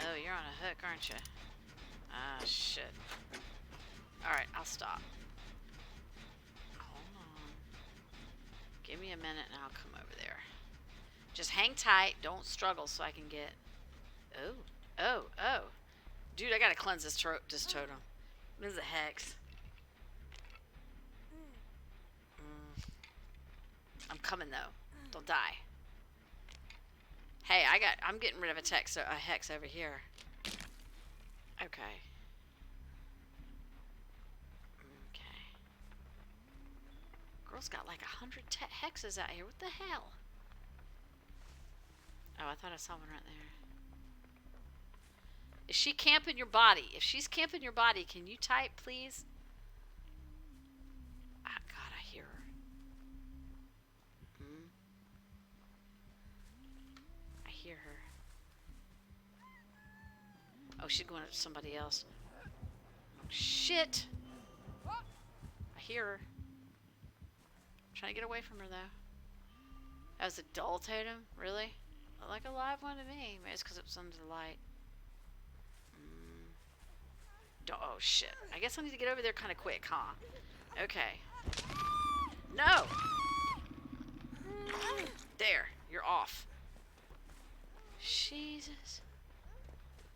Oh, you're on a hook, aren't you? Ah, shit. Alright, I'll stop. Hold on. Give me a minute and I'll come over there. Just hang tight. Don't struggle so I can get... Oh. Oh. Oh. Dude, I gotta cleanse this totem. What is a hex? I'm coming though. Don't die. Hey, I'm getting rid of a hex over here. Okay. Okay. Girl's got like 100 hexes out here. What the hell? Oh, I thought I saw one right there. Is she camping your body? If she's camping your body, can you type, please? Ah, God, I hear her. I hear her. Oh, she's going to somebody else. Oh, shit! I hear her. I'm trying to get away from her, though. That was a dull totem? Really? Looked like a live one to me. Maybe it's because it was under the light. Oh, shit. I guess I need to get over there kind of quick, huh? Okay. No! There. You're off. Jesus.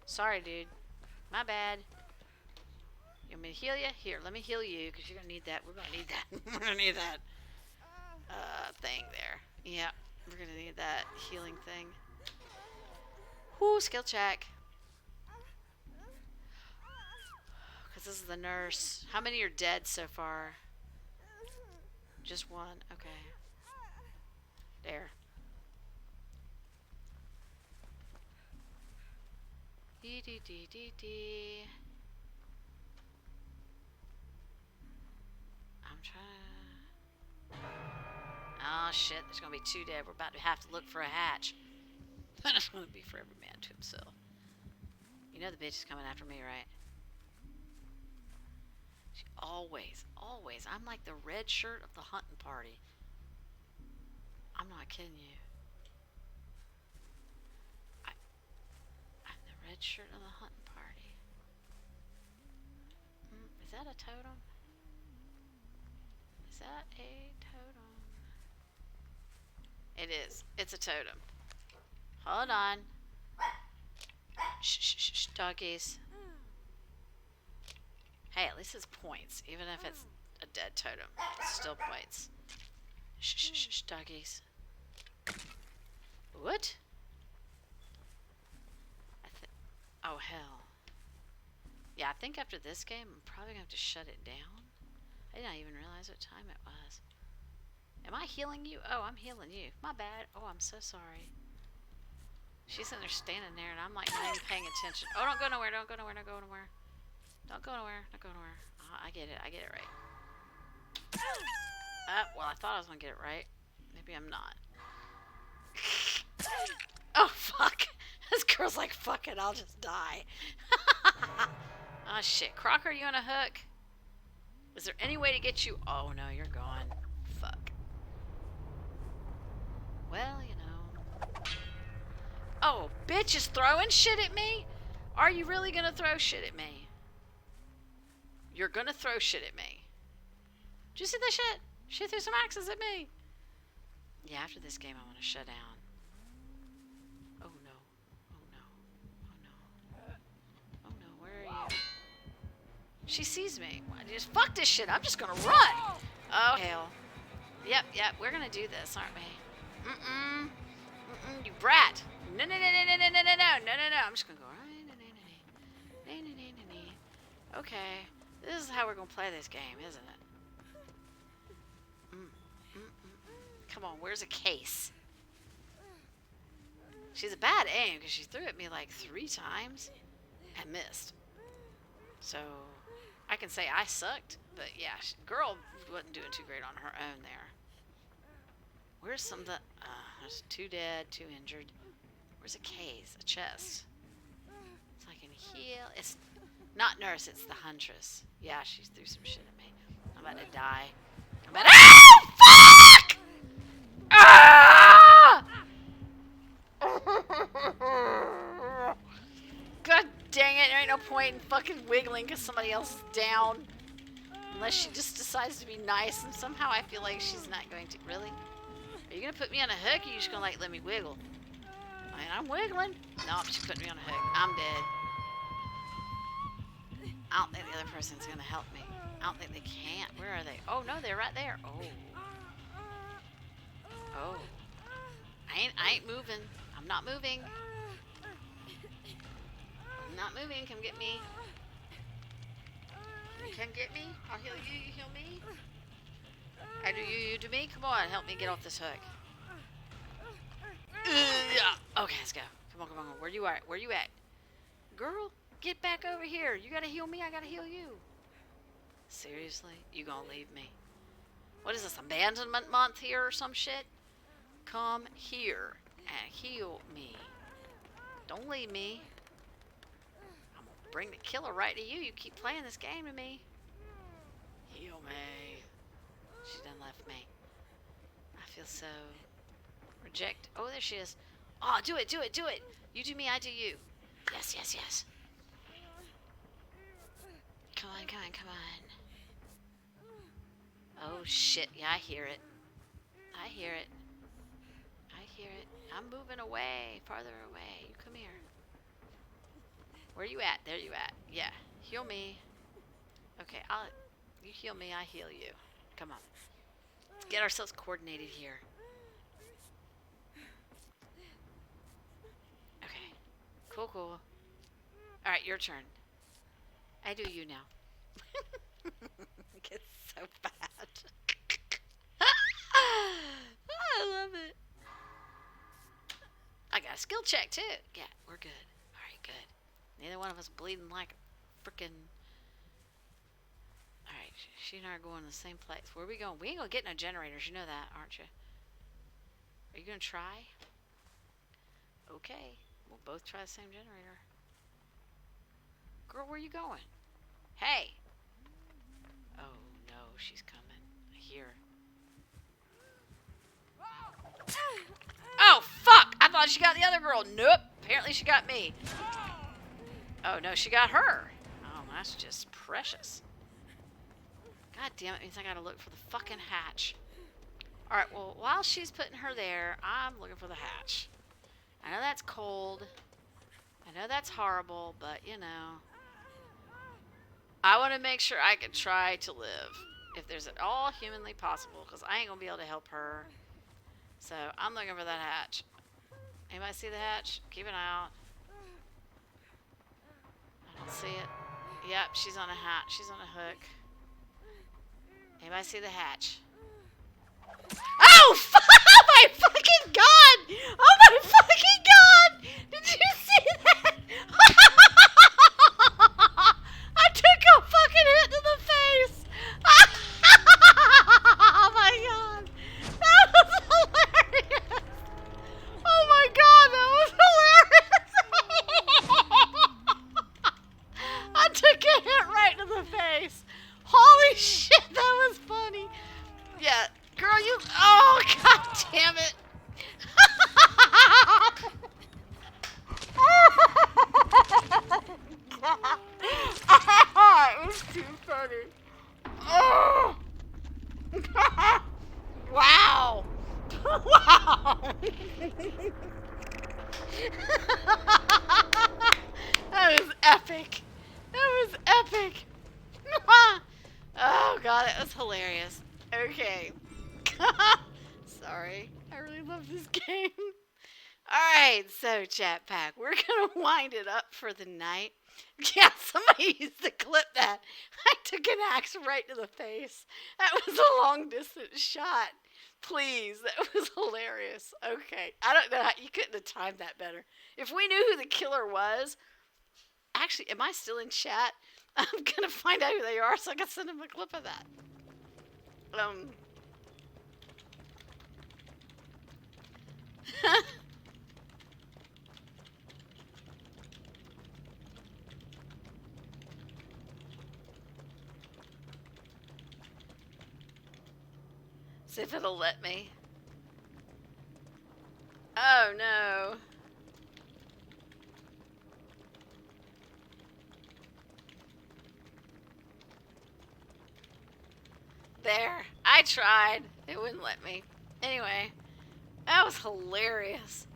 Sorry, dude. My bad. You want me to heal you? Here, let me heal you, because you're going to need that. We're going to need that. We're going to need that thing there. Yeah, we're going to need that healing thing. Whoo, skill check. Because this is the nurse. How many are dead so far? Just one. Okay. There. Dee. I'm trying. Oh shit, there's gonna be 2 dead. We're about to have to look for a hatch. But it's gonna be for every man to himself. You know the bitch is coming after me, right? She always. I'm like the red shirt of the hunting party. I'm not kidding you. I'm the red shirt of the hunting party. Is that a totem? Is that a totem? It is. It's a totem. Hold on. Shh, doggies. Hey, at least it's points. Even if it's a dead totem, it's still points. Shh, doggies. What? Oh, hell. Yeah, I think after this game, I'm probably going to have to shut it down. I didn't even realize what time it was. Am I healing you? Oh, I'm healing you. My bad. Oh, I'm so sorry. She's in there standing there, and I'm like not even paying attention. Oh, don't go nowhere. Don't go nowhere. Don't go nowhere. Don't go nowhere. Don't go nowhere. I get it. I get it right. Well, I thought I was going to get it right. Maybe I'm not. Oh, fuck. This girl's like, fuck it. I'll just die. Oh shit. Crocker, are you on a hook? Is there any way to get you? Oh no, you're gone. Fuck. Well, you know. Oh, bitch is throwing shit at me? Are you really gonna throw shit at me? You're gonna throw shit at me. Did you see that shit? She threw some axes at me. Yeah, after this game, I want to shut down. Oh no. Oh no. Oh no. Oh no, where are you? She sees me. Just fuck this shit. I'm just gonna run. Oh, hell. Yep, we're gonna do this, aren't we? Mm-mm. Mm-mm, you brat. No. I'm just gonna go. Okay. This is how we're gonna play this game, isn't it? Come on, where's a case? She's a bad aim because she threw at me like 3 times and missed. So I can say I sucked, but yeah, girl wasn't doing too great on her own there. Where's some of the... there's 2 dead, 2 injured. Where's a case? A chest. So I can heal. It's not nurse, it's the huntress. Yeah, she threw some shit at me. I'm about to die. I'm about to... Oh, fuck! Ah! God dang it, there ain't no point in fucking wiggling because somebody else is down. Unless she just decides to be nice, and somehow I feel like she's not going to. Really? Are you going to put me on a hook, or are you just going to like let me wiggle? I mean, I'm wiggling. Nope, she put me on a hook. I'm dead. I don't think the other person's going to help me. I don't think they can. Where are they? Oh, no, they're right there. Oh. Oh. I ain't moving. I'm not moving. I'm not moving. Come get me. You can get me. I'll heal you. You heal me. I do you. You do me. Come on. Help me get off this hook. Yeah. Okay, let's go. Come on. Where you at? Where you at? Girl, get back over here. You gotta heal me. I gotta heal you. Seriously? You gonna leave me? What is this? Abandonment month here or some shit? Come here and heal me. Don't leave me. I'm gonna bring the killer right to you. You keep playing this game to me. Heal me. She done left me. I feel so... Reject. Oh, there she is. Oh, do it. You do me, I do you. Yes. Come on. Oh, shit. Yeah, I hear it. I'm moving away. Farther away. You come here. Where you at? There you at. Yeah. Heal me. Okay, you heal me, I heal you. Come on. Let's get ourselves coordinated here. Okay. Cool. Alright, your turn. I do you now. It's so bad. I love it. I got a skill check too. Yeah, we're good. Alright, good. Neither one of us bleeding like a frickin'... Alright, she and I are going to the same place. Where are we going? We ain't gonna get no generators, you know that, aren't you? Are you gonna try? Okay. We'll both try the same generator. Girl, where are you going? Hey! Oh no, she's coming. I hear her. Oh, fuck! I thought she got the other girl. Nope. Apparently she got me. Oh, no, she got her. Oh, that's just precious. God damn it, means I gotta look for the fucking hatch. Alright, well, while she's putting her there, I'm looking for the hatch. I know that's cold. I know that's horrible, but, you know. I want to make sure I can try to live. If there's at all humanly possible, because I ain't gonna be able to help her. So, I'm looking for that hatch. Anybody see the hatch? Keep an eye out. I don't see it. Yep, she's on a hatch. She's on a hook. Anybody see the hatch? Oh! Oh my fucking god! Oh my fucking god! Did you see that? I took a fucking hit to the face! Oh my god! That was hilarious! Oh my god, that was hilarious! Shit, that was funny. Yeah, girl, you. Oh, god damn it. It was too funny. Oh. Wow. Wow. That was epic. That was epic. Oh god, that was hilarious. Okay. Sorry. I really love this game. Alright, so chat pack, we're gonna wind it up for the night. Yeah, somebody used to clip that. I took an axe right to the face. That was a long distance shot. Please, that was hilarious. Okay, I don't know how you couldn't have timed that better. If we knew who the killer was, actually, am I still in chat? I'm gonna find out who they are so I can send them a clip of that. Um. See if it'll let me. Oh no. There. I tried. It wouldn't let me. Anyway, that was hilarious.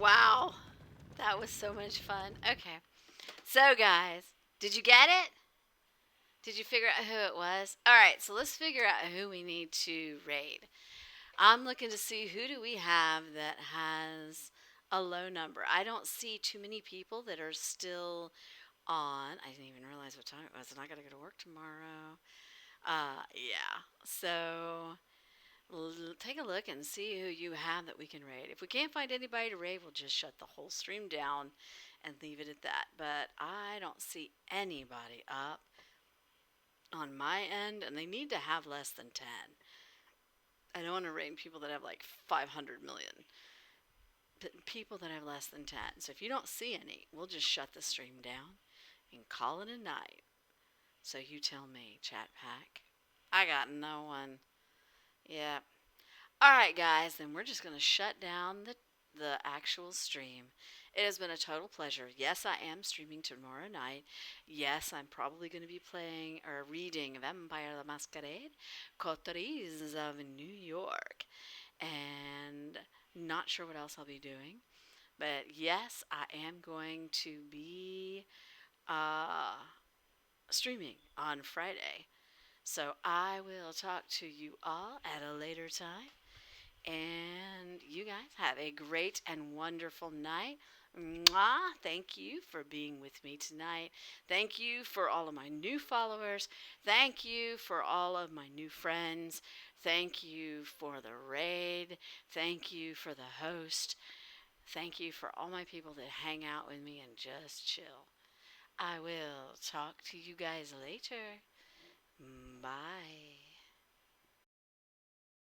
Wow. That was so much fun. Okay. So, guys, did you get it? Did you figure out who it was? All right, so let's figure out who we need to raid. I'm looking to see who do we have that has a low number. I don't see too many people that are still on. I didn't even realize what time it was, and I got to go to work tomorrow. Yeah. So take a look and see who you have that we can raid. If we can't find anybody to raid, we'll just shut the whole stream down and leave it at that. But I don't see anybody up on my end, and they need to have less than 10. I don't want to raid people that have like 500 million. People that have less than 10. So if you don't see any, we'll just shut the stream down and call it a night. So you tell me, chat pack. I got no one. Yeah. Alright, guys, then we're just going to shut down the actual stream. It has been a total pleasure. Yes, I am streaming tomorrow night. Yes, I'm probably going to be playing or reading Vampire the Masquerade, Coteries of New York. And not sure what else I'll be doing. But yes, I am going to be streaming on Friday. So I will talk to you all at a later time. And you guys have a great and wonderful night. Mwah. Thank you for being with me tonight. Thank you for all of my new followers. Thank you for all of my new friends. Thank you for the raid. Thank you for the host. Thank you for all my people that hang out with me and just chill. I will talk to you guys later. Bye.